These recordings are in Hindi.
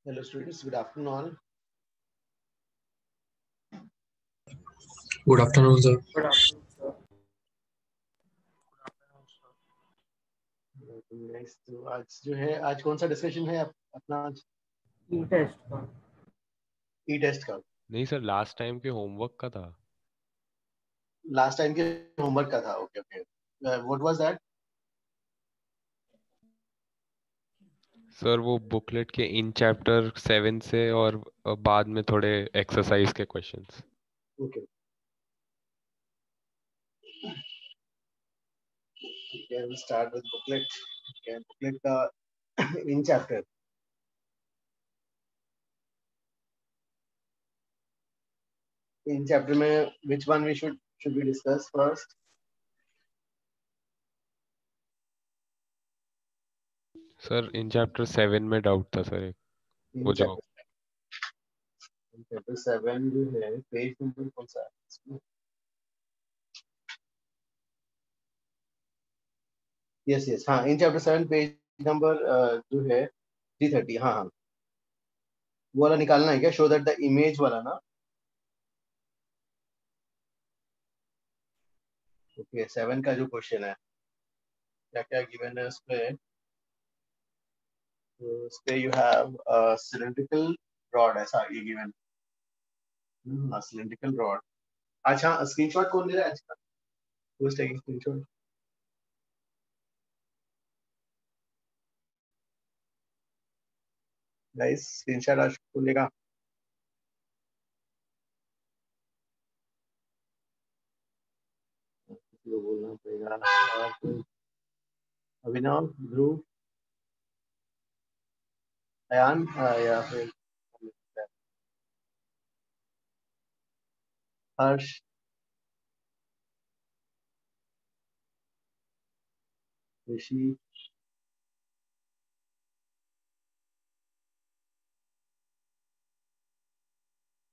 Hello students, good afternoon. Good afternoon, sir. Good afternoon, sir. Next, तो आज जो है, आज कौन सा डिस्कशन है अपना? आज ई टेस्ट का। ई टेस्ट का नहीं सर, लास्ट टाइम के होमवर्क का था। लास्ट टाइम के होमवर्क का था। Okay okay, what was that? Sir वो बुकलेट के इन चैप्टर 7 से और बाद में थोड़े एक्सरसाइज के questions. Okay, can start with booklet. Can booklet का इन चैप्टर, इन चैप्टर में which one we should we discuss first? Sir in chapter 7 में डाउट था सर एक, वो जो चैप्टर 7 जो है, पेज नंबर कौन सा है? यस यस, हाँ, इन चैप्टर 7 पेज नंबर जो है 330। हाँ हाँ, वो वाला निकालना है क्या? शो दैट द इमेज वाला ना। ओके, 7 का जो क्वेश्चन है, क्या क्या गिवन है उसमें? तो उस पे यू हैव सिलेंड्रिकल रॉड, ऐसा ये गिवन। Cylindrical rod. अच्छा, स्क्रीनशॉट कौन ले रहा है आज का? Who is taking screenshot? Guys, screenshot आज कौन लेगा? किसी को बोलना पड़ेगा। और कोई? अभिनव, ध्रुव, अयान, या फिर हर्ष? ऋषि?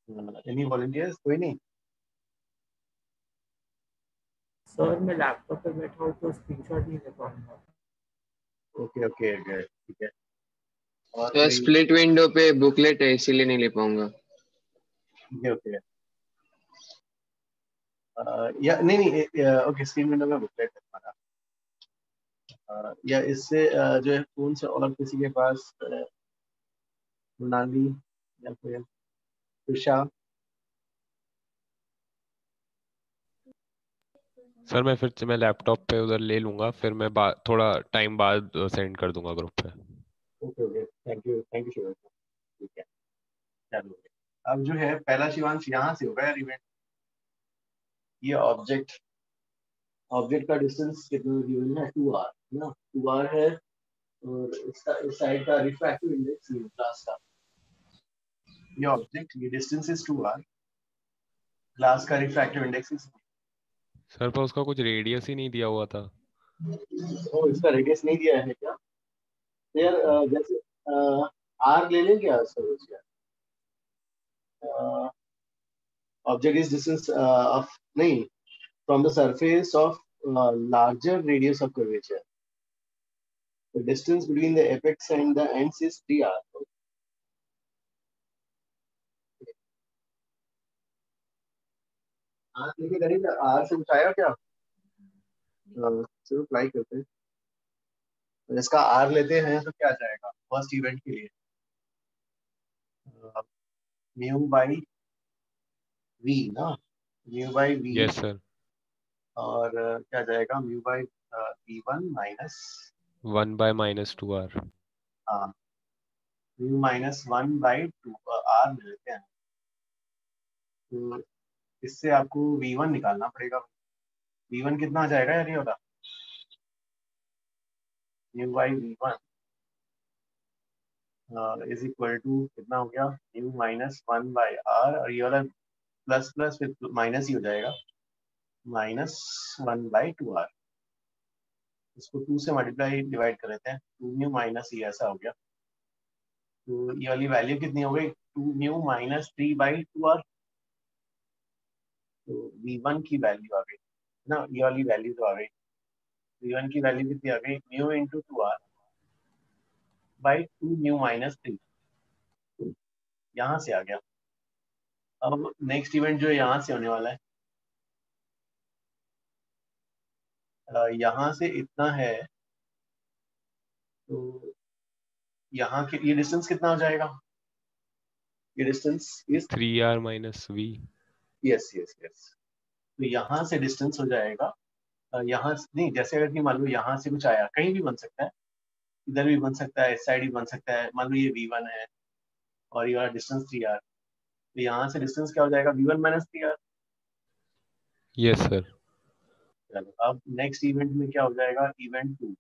Any volunteers? कोई नहीं? सर मैं लैपटॉप पे बैठा हूँ तो स्क्रीनशॉट नहीं ले पाऊंगा। ओके ओके ओके, ठीक है। और तो स्प्लिट विंडो पे बुकलेट है, इसीलिए नहीं ले पाऊंगा। ओके ओके, या नहीं नहीं, ओके, स्क्रीन विंडो में बुकलेट है हमारा। या इससे जो है फोन से और किसी के पास, मृणाली या फिर त्रिशा? सर मैं लैपटॉप पे उधर ले लूंगा, फिर मैं थोड़ा टाइम बाद सेंड कर दूंगा ग्रुप पे। Okay okay, thank you Shivansh. ठीक है, चलो। अब जो है पहला शिवांश यहाँ से होगा यार इवेंट। ये ऑब्जेक्ट का डिस्टेंस कितना गिवन है? 2r ना, 2r है। और इसका इस साइड का रिफ्रैक्टिव इंडेक्स ग्लास का, ये ऑब्जेक्ट, ये डिस्टेंस इज 2r, ग्लास का रिफ्रैक्टिव इंडेक्स इज। सर पर उसका कुछ रेडियस ही नहीं दिया हुआ था। ओ, इसका रेडियस नहीं दिया है क्या? यार जैसे r ले लें क्या सर उसका? ऑब्जेक्ट इज डिस्टेंस ऑफ, नहीं, from the surface of larger radius of curvature. The distance between the apex and the ends is 3r. r लेके करेंगे, r से उठाया क्या? सिर्फ अप्लाई करते हैं। तो इसका r लेते हैं तो क्या आ जाएगा फर्स्ट इवेंट के लिए? म्यू बाई v ना, mu by v। Yes sir. और क्या जाएगा? Mu by v1 minus 1 by -2r। हाँ, म्यू माइनस 1/2 आर मिल लेते हैं। तो इससे आपको V1 निकालना पड़ेगा। V1 कितना आ जाएगा यार ये वाला? Mu by V1 is equal to कितना हो गया? म्यू माइनस 1/r, और ये वाला प्लस प्लस फिर माइनस ही हो जाएगा, -1/2r। इसको 2 से मल्टीप्लाई डिवाइड कर लेते हैं, 2 म्यू माइनस ये ऐसा हो गया। तो ये वाली वैल्यू कितनी हो गई? 2 म्यू माइनस 3/2r। तो V1 की वैल्यू आ गई ना, ये वाली वैल्यू तो आ गई। V1 की वैल्यू कितनी आ गई? Mu into 2r by 2 mu minus 3। यहाँ से आ गया। अब नेक्स्ट इवेंट जो यहाँ से होने वाला है, यहाँ से इतना है, तो यहाँ के ये डिस्टेंस कितना हो जाएगा? ये distance is 3r minus v। Yes yes yes. तो यहाँ से डिस्टेंस हो जाएगा, यहाँ नहीं, जैसे अगर कि मान लो यहाँ से कुछ आया, कहीं भी बन सकता है, इधर भी बन सकता है, इस साइड भी बन सकता है। मान लो ये V1 है और ये वाला डिस्टेंस 3r, तो यहाँ से डिस्टेंस क्या हो जाएगा? V1 minus 3r। Yes sir. चलो अब नेक्स्ट इवेंट में क्या हो जाएगा? इवेंट 2,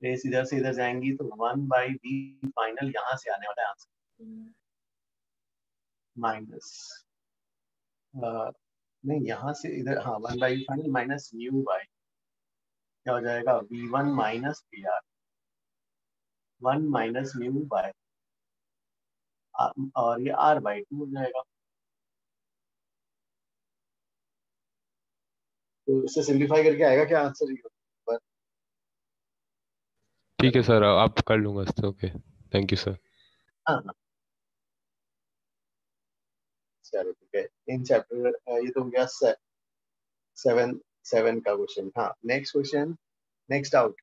रेस इधर से इधर जाएंगी तो 1/v फाइनल यहाँ से आने वाला है आंसर, माइनस नहीं, यहाँ से इधर, हाँ, 1/v final minus mu by क्या हो जाएगा? V1 minus 3r, 1 minus mu by, और ये r/2 हो जाएगा। तो इससे सिंप्लीफाई करके आएगा क्या आंसर? पर ठीक है सर, आप कर लूंगा। Okay, thank you sir. हाँ हाँ, चलो ठीक है। इन चैप्टर ये तो हो गया 7 का क्वेश्चन। हाँ, next question, next out.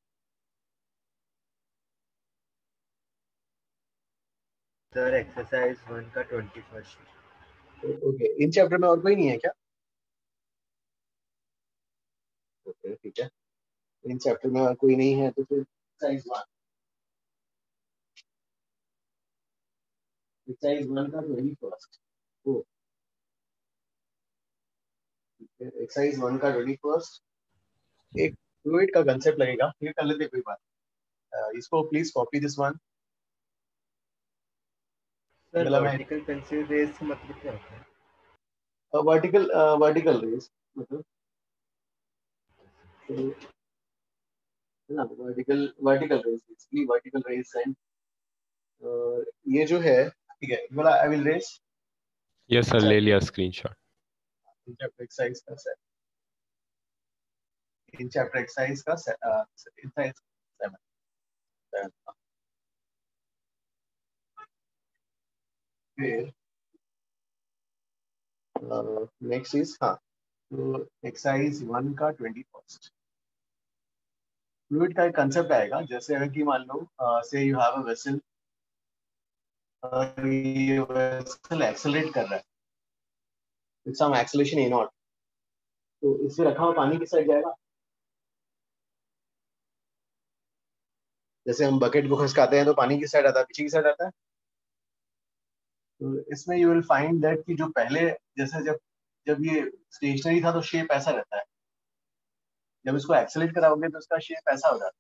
Sir exercise 1 का 21st। ओके, इन चैप्टर में और कोई नहीं है क्या? ओके ठीक है, इन चैप्टर में और कोई नहीं है तो फिर एक्सरसाइज 1 का 21st। ओ, एक्सरसाइज 1 का 21st एक फ्लूइड का कंसेप्ट लगेगा, फिर कर लेते कोई बात। इसको please copy this one. Sir मतलब मैं वर्टिकल पेंसिल रेज का मतलब क्या होता है? वर्टिकल रेस मतलब है ना, vertical vertical rays, basically vertical rays. And ये जो है, ठीक है, वाला I will rays yes sir, ले लिया स्क्रीनशॉट। इन चैप्टर एक्सरसाइज का सेट, इन चैप्टर एक्सरसाइज का एक्सरसाइज 7। फिर नेक्स्ट इज, हाँ, तो एक्सरसाइज 1 का 21st फ्लूइड का एक कंसेप्ट आएगा। जैसे अगर कि मान लो say you have a vessel, ये वेसल एक्सेलरेट कर रहा है with some acceleration a naught, तो इसमें रखा हुआ पानी किस साइड जाएगा? जैसे हम बकेट को खसकाते हैं तो पानी किस साइड आता है? पीछे की साइड आता है। तो इसमें यू विल फाइंड दैट कि जो पहले, जैसे जब जब ये स्टेशनरी था तो शेप ऐसा रहता है, जब इसको एक्सेलरेट कराओगे तो इसका शेप ऐसा हो जाता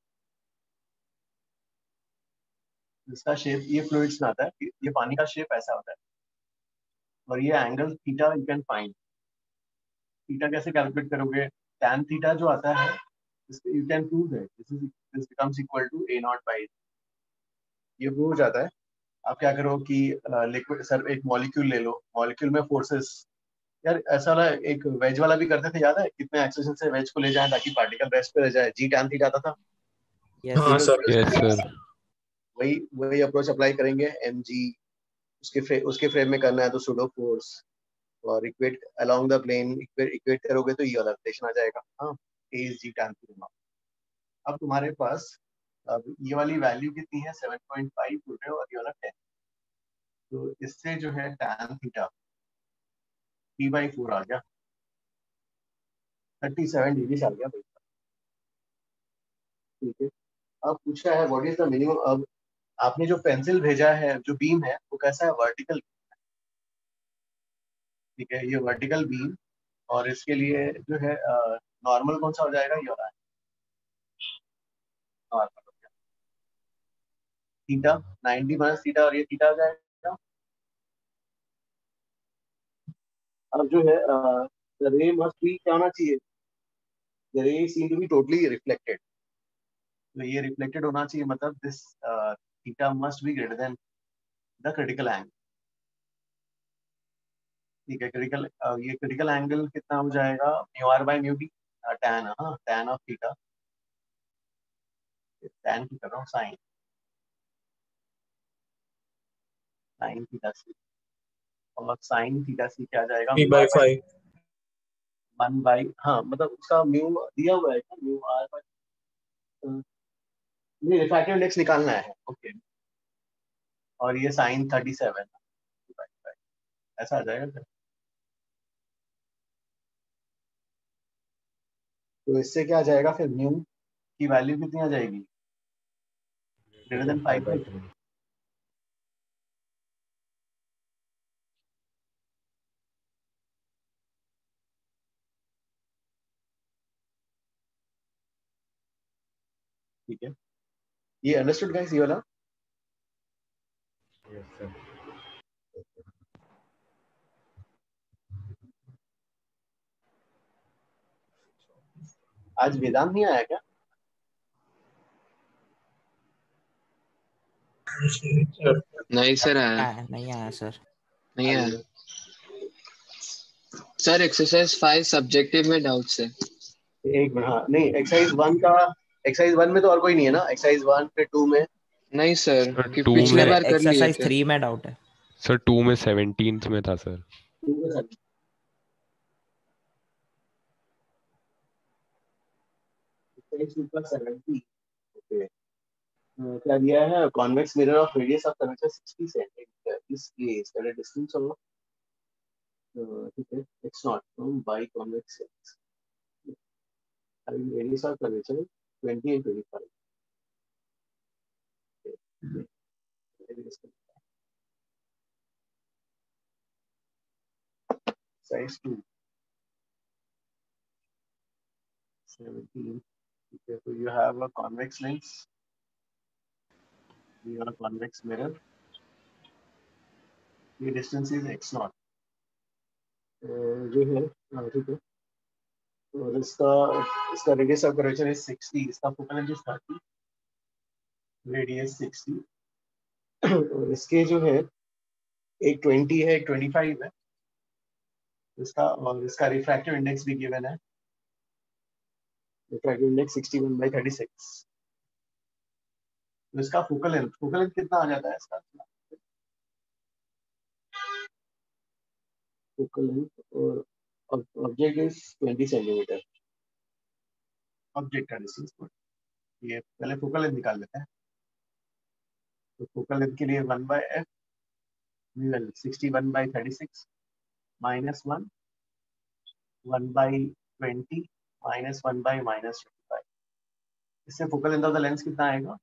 है। इसका शेप ये फ्लूइड्स में आता है कि ये पानी का शेप ऐसा होता है, और ये angle theta you can find. Theta कैसे कैलकुलेट करोगे? tan थीटा जो आता है, you can prove that this becomes equal to a naught by, ये प्रूव हो जाता है। आप क्या करो कि लिक्विड, सर एक मॉलिक्यूल ले लो, मॉलिक्यूल में फोर्सेस, यार ऐसा वाला एक वेज वाला भी करते थे, याद है? कितने एक्सेलेरेशन से वेज को ले जाए ताकि पार्टिकल रेस्ट पे रह जाए, जी tan थीटा आता था। हाँ सर। Yes sir. वही वही अप्रोच अप्लाई करेंगे, mg उसके फ्रेम में करना है तो सूडो फोर्स, और equate along the plane, equate करोगे तो ये वाला रिलेशन आ जाएगा। हाँ, a is g tan theta. अब तुम्हारे पास अब ये वाली वैल्यू कितनी है? 7.5 बोल रहे हो, और ये वाला 10। तो इससे जो है tan थीटा p/4 आ गया, 37 डिग्री आ गया भाई। ठीक है, अब पूछा है व्हाट इज द मिनिमम। अब आपने जो पेंसिल भेजा है, जो बीम है, वो कैसा है, वर्टिकल, ठीक है, ये वर्टिकल बीम, और इसके लिए जो है नॉर्मल कौन सा हो जाएगा, ये वाला नॉर्मल हो गया थीटा 90 माइनस थीटा, और ये थीटा हो जाएगा। अब जो है द रे मस्ट बी क्या होना चाहिए, the ray seem to be totally reflected, तो ये रिफ्लेक्टेड होना चाहिए, मतलब this theta must be greater than the critical angle, ठीक है। क्रिटिकल ये क्रिटिकल एंगल कितना हो जाएगा, mu R by mu B, tan, हाँ टैन ऑफ थीटा, टैन की कर रहा हूँ साइन, साइन थीटा सी, और साइन थीटा सी क्या आ जाएगा, P by 5. 1 बाई, हाँ मतलब उसका म्यू दिया हुआ है क्या, म्यू आर बाय, नहीं रिफ्रैक्टिव इंडेक्स निकालना है, ओके, और ये साइन 37 ऐसा आ जाएगा फिर। तो इससे क्या आ जाएगा फिर, म्यू की वैल्यू कितनी आ जाएगी, ग्रेटर देन 5 बाई 3, ठीक है। ये अंडरस्टूड गाइस, ये वाला। Yes, sir. आज वेदांत नहीं आया क्या, नहीं सर आया, नहीं आया सर. नहीं आया सर। एक्सरसाइज 5 सब्जेक्टिव में डाउट्स है। एक मिनट, हाँ नहीं एक्सरसाइज 1 का, एक्सरसाइज 1 में तो और कोई नहीं है ना, एक्सरसाइज 1 फिर 2 में, नहीं सर, सर कि 2 पिछले में, बार कर लिए एक्सरसाइज थे। 3 में डाउट है. सर 2 में 17th में था सर। 2 के साथ एक्सरसाइज 2 का 70, ओके। क्या दिया है, convex mirror of radius of curvature 60 centimetre, इस केस दैट डिस्टेंस ऑफ, ठीक है, x not from by convex lens having radius of curvature 20 and 25, size 2 17, okay, so you have a convex lens, you have a convex mirror, the distance is x naught, जो है, ठीक है, और इसका रेडियस ऑफ कर्वेचर इज 60, इसका फोकल लेंथ इज 30, रेडियस 60, और इसके जो है एक 20 है, एक 25 है, इसका, और इसका रिफ्रैक्टिव इंडेक्स भी गिवन है, रिफ्रैक्टिव इंडेक्स 61/36, तो इसका फोकल लेंथ कितना आ जाता है इसका, फोकल लेंथ, और ऑब्जेक्ट इज 20 सेंटीमीटर, ऑब्जेक्ट का डिस्टेंस, ये पहले फोकल लेंथ निकाल लेते हैं। तो फोकल लेंथ के लिए 1/f 61/36 -1 1/20 -1/-25, इससे focal length of the lens कितना आएगा,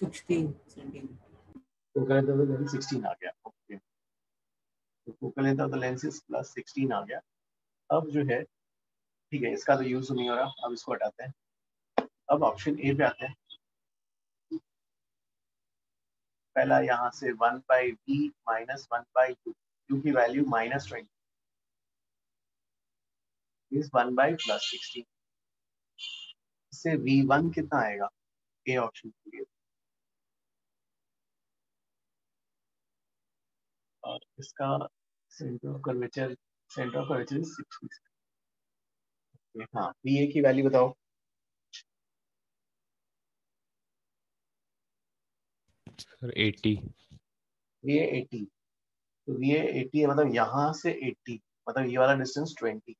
focal length of the lens 16 आ गया, ओके, तो focal length of the lens is +16 आ गया। अब जो है, ठीक है, इसका तो यूज नहीं हो रहा, अब इसको हटाते हैं। अब ऑप्शन ए पे आते हैं, पहला यहाँ से 1/v -1/2, u की वैल्यू -20 इज 1/+16, इससे v1 कितना आएगा, ए ऑप्शन के लिए, और इसका सेंटर ऑफ कर्वेचर इज 60, हाँ, va की वैल्यू बताओ, सर 80। va 80, तो va 80 है, मतलब यहाँ से 80, मतलब ये वाला डिस्टेंस 20,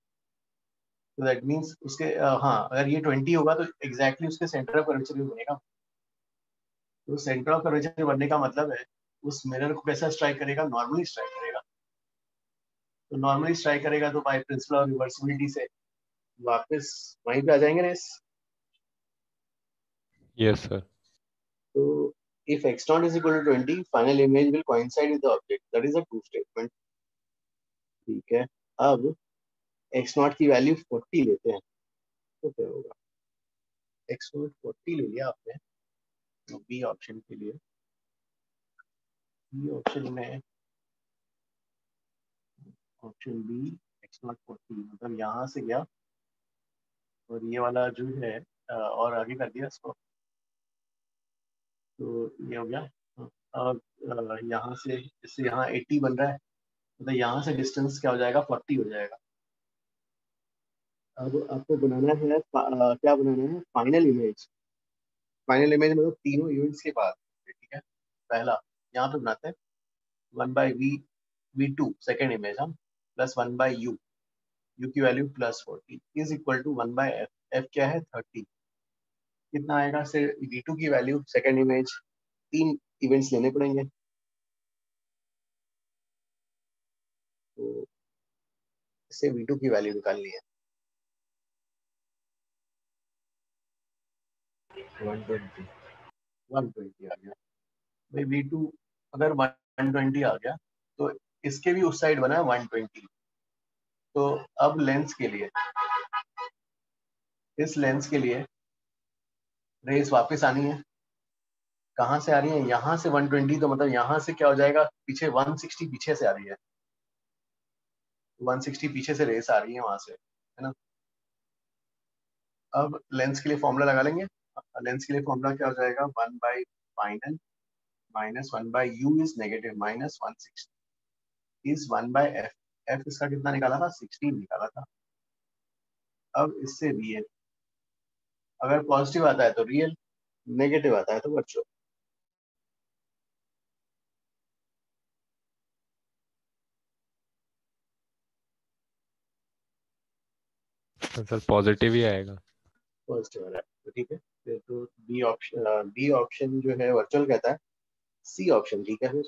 तो दैट मींस उसके हाँ, अगर ये 20 होगा तो एग्जैक्टली उसके सेंटर ऑफ कर्वेचर भी बनेगा, तो सेंटर ऑफ कर्वेचर बनने का मतलब है उस मिरर को कैसा स्ट्राइक करेगा, नॉर्मली स्ट्राइक करेगा। तो नॉर्मली स्ट्राइक करेगा तो बाय प्रिंसिपल ऑफ रिवर्सिबिलिटी से वापस वहीं पे आ जाएंगे ना। Yes sir. तो if x naught is equal to 20, final image will coincide with the object. That is a true statement. ठीक है, अब x naught की वैल्यू 40 लेते हैं तो क्या होगा। x naught 40 ले लिया आपने बी ऑप्शन के लिए। बी ऑप्शन में ऑप्शन बी x naught 40 मतलब यहाँ से गया और ये वाला जो है और आगे कर दिया इसको, तो ये हो गया। अब यहाँ से इससे यहाँ 80 बन रहा है, मतलब यहाँ से डिस्टेंस क्या हो जाएगा, 40 हो जाएगा। अब आपको बनाना है क्या बनाना है, फाइनल इमेज। फाइनल इमेज मतलब तीनों यूनिट्स के बाद, ठीक है। पहला यहाँ पे बनाते हैं 1/v2 सेकेंड इमेज, हम प्लस 1/u, u की value plus 40 is equal to 1/f। f क्या है 30, कितना आएगा, सिर्फ v2 की वैल्यू सेकेंड इमेज, तीन इवेंट्स लेने पड़ेंगे। तो इससे v2 की वैल्यू निकालनी है 120 आ गया भाई। v2 अगर 120 आ गया तो इसके भी उस साइड बना है 120। तो अब लेंस के लिए, इस लेंस के लिए रेस वापस आनी है। कहाँ से आ रही है, यहाँ से 120, तो मतलब यहाँ से क्या हो जाएगा, पीछे 160 पीछे से आ रही है, 160 पीछे से रेस आ रही है वहां से, है ना। अब लेंस के लिए फॉर्मूला लगा लेंगे। लेंस के लिए फॉर्मूला क्या हो जाएगा, 1/final minus 1/u is negative minus 160 is 1/f। f इसका कितना निकाला था, 16 निकाला था। अब इससे रियल, अगर पॉजिटिव आता है तो रियल, नेगेटिव आता है तो वर्चुअल। सर पॉजिटिव ही आएगा। पॉजिटिव आ रहा है तो ठीक है, फिर तो बी ऑप्शन जो है वर्चुअल कहता है, सी ऑप्शन ठीक है। फिर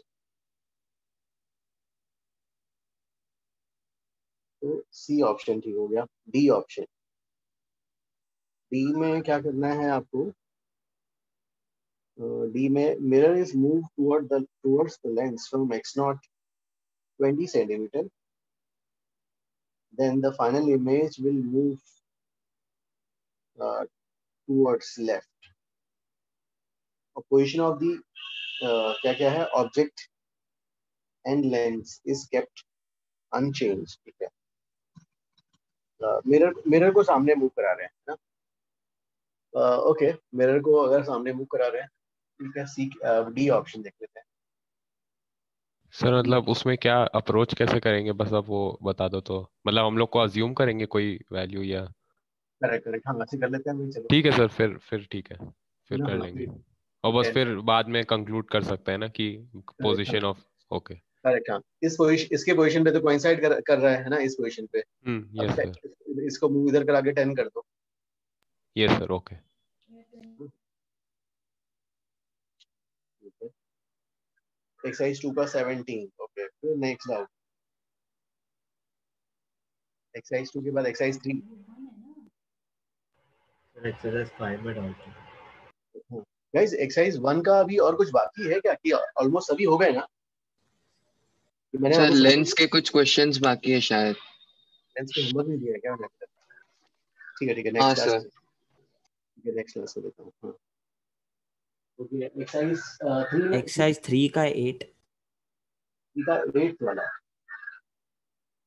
तो सी ऑप्शन ठीक हो गया। डी ऑप्शन, डी में क्या करना है आपको, डी में mirror is move towards the lens from x naught 20 centimeter, then the final image will move towards left. Position of the क्या क्या है, object and lens is kept unchange, ठीक है। मिरर को सामने मूव करा रहे हैं ना, ओके। मिरर को अगर सामने मूव करा रहे हैं, ठीक है। सी डी ऑप्शन देख लेते हैं। सर मतलब उसमें क्या अप्रोच कैसे करेंगे, बस अब वो बता दो तो, मतलब हम लोग को अज्यूम करेंगे कोई वैल्यू या। करेक्ट करेक्ट, हाँ ऐसे कर लेते हैं भाई, चलो ठीक है सर, फिर ठीक है, फिर ना। कर हाँ लेंगे। और बस फिर बाद में कंक्लूड कर सकते हैं ना कि पोजीशन ऑफ। ओके। करेक्ट, हाँ इस पोजीशन, इसके पोजीशन पे तो कोइंसाइड कर रहा है ना, इस पोजीशन पे। यस अब सर। इसको मूव इधर करा के 10 कर दो। Yes sir. ओके। एक्सरसाइज 2 का 17, ओके। फिर नेक्स्ट आओ, एक्सरसाइज 2 के बाद एक्सरसाइज 3। एक्सरसाइज 5 में डाउट है। गाइस एक्सरसाइज 1 का अभी और कुछ बाकी है क्या, कि ऑलमोस्ट सभी हो गए ना, कि मैंने सर आपको समझ लेंस के कुछ क्वेश्चंस बाकी है शायद। लेंस के होमवर्क नहीं दिया है क्या मैंने? ठीक है ठीक है, हाँ नेक्स्ट क्लास, सर। ठीक है नेक्स्ट क्लास में देता हूँ। हाँ ओके, एक्सरसाइज 3 में एक्सरसाइज 3 का 8। का 8 वाला,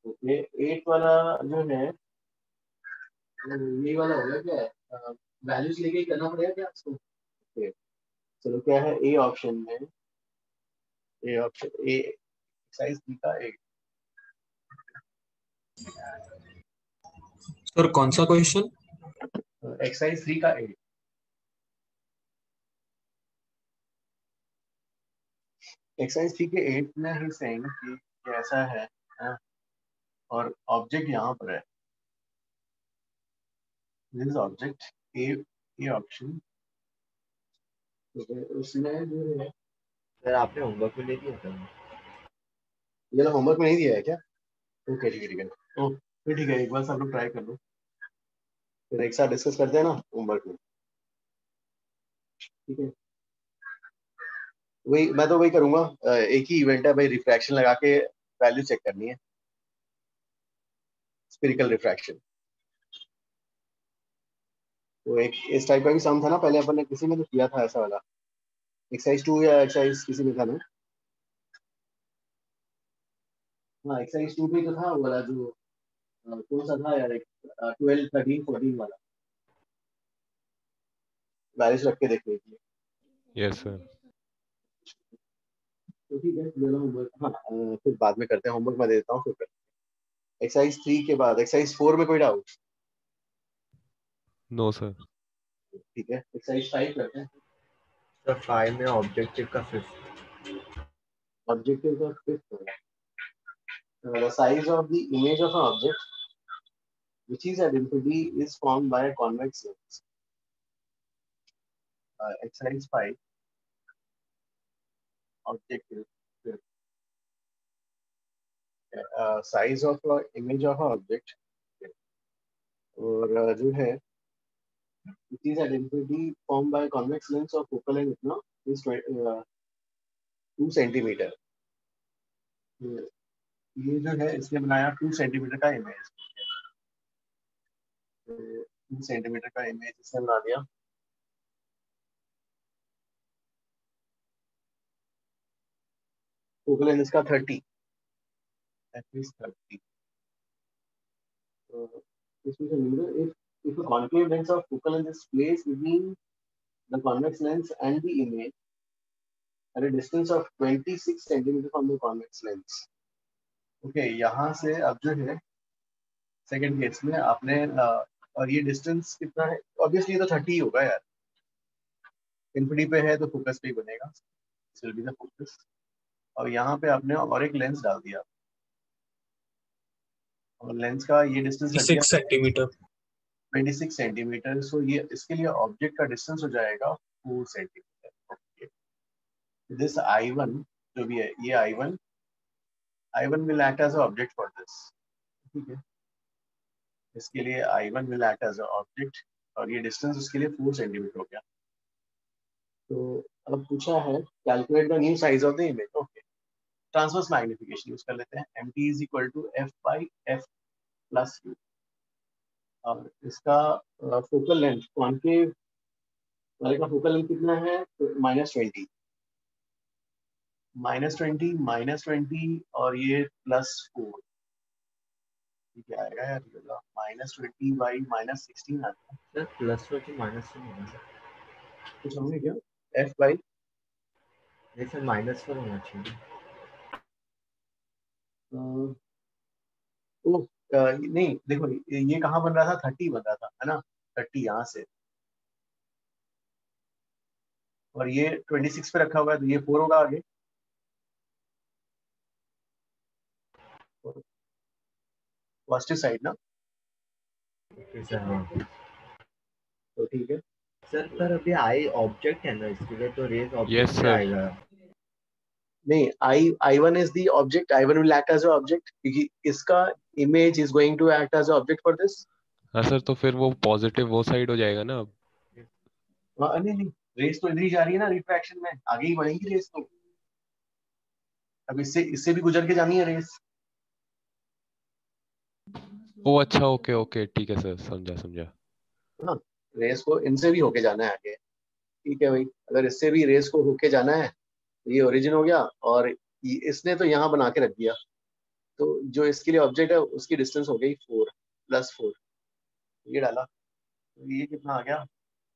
ओके 8 वाला जो है ये वाला हो गया क्या, वैल्यूज लेके ही करना पड़ेगा क्या इसको? ओके चलो, क्या है ए ऑप्शन में, ए ऑप्शन ए एक्सरसाइज 3 का 8। सर कौन सा क्वेश्चन? एक्सरसाइज 3 का 8। एक्सरसाइज 3 के 8 में ही सेइंग कि ये ऐसा है, हाँ? और ऑब्जेक्ट यहाँ पर है, this object A, A option ठीक है, उसमें जो है सर आपने होमवर्क में नहीं दिया था? ये होमवर्क में नहीं दिया है क्या? ओके ठीक है ठीक है। ओ फिर ठीक है, एक बार सब लोग ट्राई कर लो, फिर एक साथ डिस्कस करते हैं ना होमवर्क में। ठीक है, वही मैं तो वही करूंगा। एक ही इवेंट है भाई, रिफ्रैक्शन लगा के वैल्यू चेक करनी है, स्फेरिकल रिफ्रैक्शन। तो एक इस टाइप का भी सम था ना, पहले अपन ने किसी में तो किया था ऐसा वाला, एक्सरसाइज 2 या एक्सरसाइज किसी में था ना। हाँ एक्सरसाइज 2 भी तो था वो वाला, जो कौन सा था यार, एक 12 13 14 वाला, वैल्यूज रख के देखने के लिए। Yes sir. तो ठीक है, ये लो होमवर्क। हाँ फिर बाद में करते हैं, होमवर्क मैं दे देता हूँ फिर करते हैं। एक्सरसाइज 3 के बाद एक्सरसाइज 4 में कोई डाउट? No sir. ठीक है, एक्सरसाइज 5 करते हैं। सर 5 में ऑब्जेक्टिव का 5th। ऑब्जेक्टिव का 5th होगा, the size of the image of an object which is at infinity is formed by a convex lens. Exercise 5, objective. Size of image of an object, और जो है which is at infinity formed by a convex lens of focal length इतना is 2 सेंटीमीटर। ये जो है इसने बनाया 2 सेंटीमीटर का इमेज, 2 सेंटीमीटर का इमेज इसने बना दिया। फोकल लेंथ इसका 30, at least 30। this is a number if a concave lens of focal length is placed between the convex lens and the image at a distance of 26 centimeter from the convex lens. Okay, यहाँ से अब जो है सेकंड केस में आपने और ये डिस्टेंस कितना है, ऑब्वियसली तो 30 होगा यार, इन्फिनिटी पे है तो फोकस पे ही बनेगा, this will be the focus. और यहाँ पे आपने और एक लेंस डाल दिया, और लेंस का ये डिस्टेंस 6 सेंटीमीटर। 26 सेंटीमीटर। सो ये इसके लिए ऑब्जेक्ट का डिस्टेंस हो जाएगा 4 सेंटीमीटर। ओके, दिस I1 जो भी है, ये I1 will act as an object for this। ठीक है, इसके लिए I1 will act as an object, और ये डिस्टेंस उसके लिए 4 सेंटीमीटर हो गया। तो अब पूछा है calculate the new size of the image. Okay, transverse magnification use कर लेते हैं, mt is equal to f/f plus u। और इसका फोकल लेंथ, कॉन्केव वाले का फोकल लेंथ कितना है, -20, -20 और ये +4, क्या आएगा यार, -20 बाई -16 आता है। सर प्लस हो कि माइनस से होना है? कुछ होंगे क्या, f बाई, नहीं सर माइनस पर होना चाहिए। नहीं देखो, ये कहाँ बन रहा था, 30 बन रहा था है ना, 30 यहाँ से, और ये 26 पे रखा हुआ है तो ये 4 होगा आगे, पॉजिटिव साइड ना। सर हाँ तो ठीक है, सर, पर अभी आई ऑब्जेक्ट है ना, इसके लिए तो रेज ऑब्जेक्ट Yes, से sir. आएगा। नहीं I1 is the object, I1 will act as an object क्योंकि इसका image is going to act as an object for this। हाँ सर, तो फिर वो पॉजिटिव वो साइड हो जाएगा ना अब। नहीं रेस तो इधर ही जा रही है ना, रिफ्रैक्शन में आगे ही बढ़ेगी रेस तो, अब इससे इससे भी गुजर के जानी है रेस। ओ अच्छा, ओके ओके, ठीक है सर, समझा समझा। हाँ, रेस को इनसे भी होके जाना है आगे। ठीक है भाई, अगर इससे भी रेस को होके जाना है तो ये ओरिजिन हो गया, और इसने तो यहाँ बना के रख दिया, तो जो इसके लिए ऑब्जेक्ट है उसकी डिस्टेंस हो गई 4 +4, ये डाला तो ये कितना आ गया,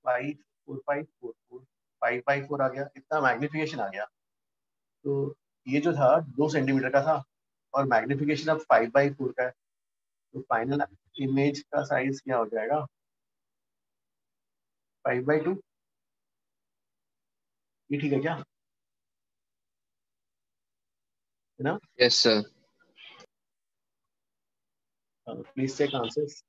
5 4 5 4 4 5/4 आ गया, इतना मैग्निफिकेशन आ गया। तो ये जो था 2 सेंटीमीटर का था, और मैग्निफिकेशन अब 5/4 का है, तो फाइनल इमेज का साइज क्या हो जाएगा, 5/2। ये ठीक है क्या, है ना? Yes, sir. Please check answers.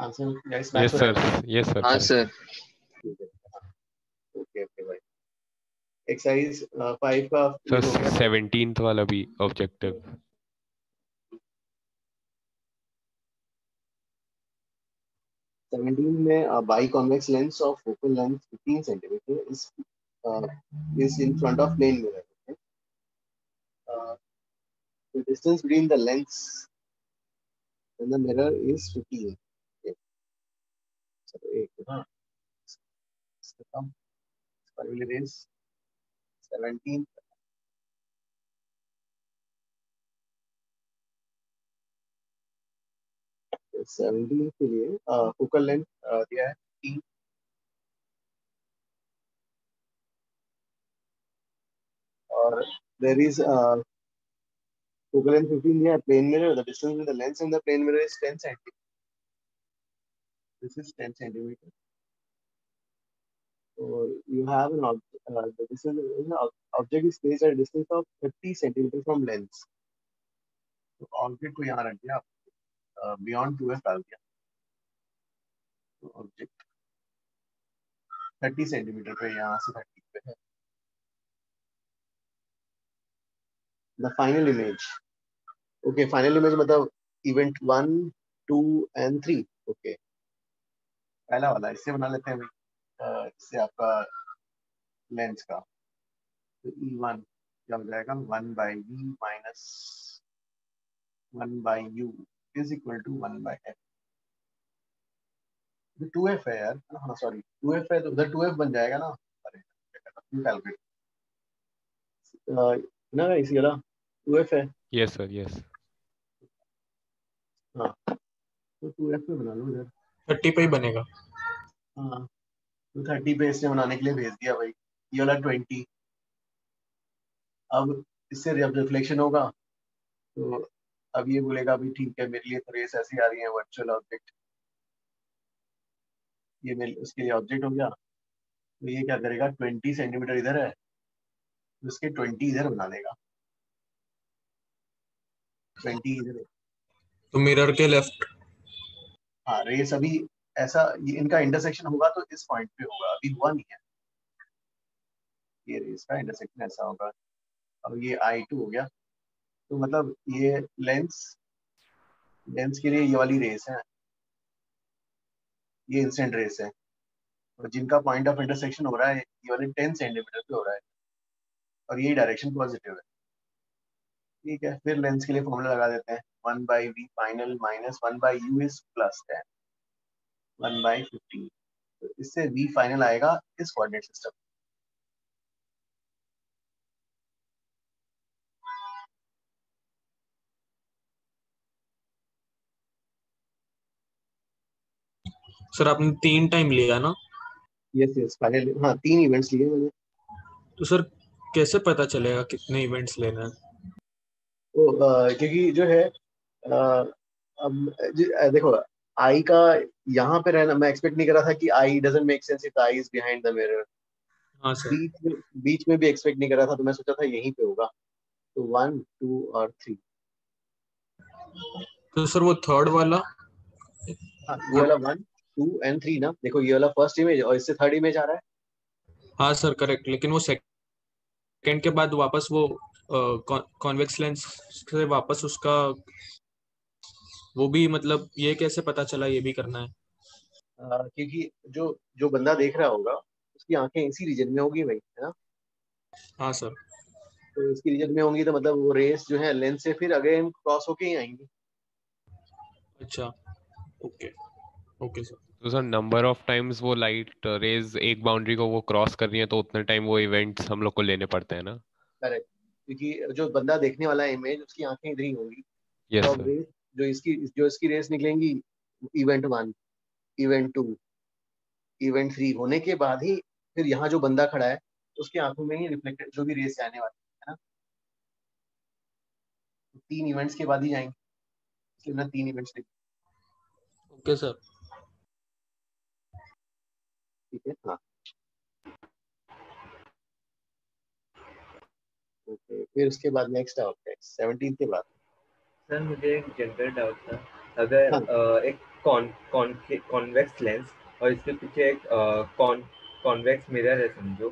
Answer guys yes match हो रहा सर, है? यस सर, हाँ करेक्ट। सर। ठीक है, ओके ओके भाई। एक्सरसाइज 5 का ये सर हो गया। 17th वाला भी ऑब्जेक्टिव। 17 में by convex lens of focal length 15 centimetre is in front of plane mirror. Okay? The distance between the lens and the mirror is 15. Okay. So एक हाँ इसका कम will raise 17 17 के लिए फोकल लेंथ दिया है 15 और there is focal length 15 दिया है plane mirror. The distance between the lens and the plane mirror is 10 centimeter. This is 10 centimeter. So you have an the distance object is placed at a distance of 30 centimeter from lens. तो ऑब्जेक्ट को यहाँ रख दिया, बियॉन्ड 2f डाल दिया, तो ऑब्जेक्ट 30 सेंटीमीटर पे यहाँ से 30 पे है। The final image, okay final image मतलब इवेंट 1 2 एंड 3। ओके पहला वाला इससे बना लेते हैं भाई, इससे आपका लेंस का, तो E1 क्या हो जाएगा 1/v minus 1/u is equal to 1/f। 2f है यार, हाँ सॉरी 2f है तो उधर 2f बन जाएगा ना। अरे कैलकुलेट ना इसी वाला 2f है। Yes sir, yes. हाँ तो 2f पे बना लो इधर। 30 पे ही बनेगा। हाँ तो 30 पे इसने बनाने के लिए भेज दिया भाई, ये वाला 20। अब इससे जब रिफ्लेक्शन होगा तो अब ये बोलेगा भी ठीक है मेरे लिए तो रेस ऐसी आ रही है वर्चुअल ऑब्जेक्ट, ये मेरे उसके लिए ऑब्जेक्ट हो गया। तो ये क्या करेगा 20 सेंटीमीटर इधर है तो उसके 20 इधर बना देगा, 20 इधर है। तो मिरर के लेफ्ट। हाँ रेस अभी ऐसा ये इनका इंटरसेक्शन होगा तो इस पॉइंट पे होगा, अभी हुआ नहीं है। ये रेस का इंटरसेक्शन ऐसा होगा। अब ये I2 हो गया, तो मतलब ये लेंस के लिए ये वाली रेस है, ये इंस्टेंट रेस है, और जिनका पॉइंट ऑफ इंटरसेक्शन हो रहा है ये वाले 10 सेंटीमीटर पे हो रहा है और ये डायरेक्शन पॉजिटिव है। ठीक है फिर लेंस के लिए फॉर्मूला लगा देते हैं 1/v final minus 1/u is plus 10 1/15। तो इससे v फाइनल आएगा इस कोऑर्डिनेट सिस्टम। सर आपने 3 टाइम लिया ना? यस यस फाइनल, हाँ 3 इवेंट्स लिए मैंने। तो सर कैसे पता चलेगा कितने इवेंट्स लेना है? तो क्योंकि जो है अब देखो आई का यहाँ पे रहना मैं एक्सपेक्ट नहीं कर रहा था कि I doesn't make sense if I is behind the mirror. हाँ सर। बीच में भी एक्सपेक्ट नहीं कर रहा था, तो मैं सोचा था यहीं पे होगा। तो 1 2 और 3। तो सर वो थर्ड वाला हाँ ये वाला 1 2 एंड 3 ना, देखो ये वाला फर्स्ट इमेज और इससे थर्ड इमेज आ रहा है। हाँ सर करेक्ट, लेकिन वो सेकंड के बाद वापस वो कॉन्वेक्स लेंस से वापस उसका वो भी मतलब ये कैसे पता चला ये भी करना है? क्योंकि जो जो बंदा देख रहा होगा उसकी आंखें इसी रीजन में होगी भाई, है ना। हाँ सर। तो इसकी रीजन में होंगी तो मतलब वो रेस जो है लेंस से फिर अगेन क्रॉस होके ही आएंगी। अच्छा ओके ओके सर। तो सर नंबर ऑफ टाइम्स वो लाइट रेज एक बाउंड्री को वो क्रॉस कर रही है तो उतने टाइम वो इवेंट्स हम लोग को लेने पड़ते हैं ना। करेक्ट, क्योंकि जो बंदा देखने वाला है इमेज उसकी आंखें इधर ही होंगी। यस तो अब सर। रेस जो इसकी रेस निकलेंगी इवेंट 1 इवेंट 2 इवेंट 3 होने के बाद ही फिर यहाँ जो बंदा खड़ा है उसकी आंखों में ही रिफ्लेक्टेड जो भी रेस आने वाली है ना, 3 इवेंट्स के बाद ही जाएंगे, इसलिए मैंने 3 इवेंट्स लिखे। Okay sir. ठीक है हाँ ओके। फिर उसके बाद नेक्स्ट है 17 के बाद। सर मुझे एक जनरल डाउट था। अगर हाँ एक कॉन्वेक्स लेंस और इसके पीछे एक कॉन्वेक्स मिरर है समझो,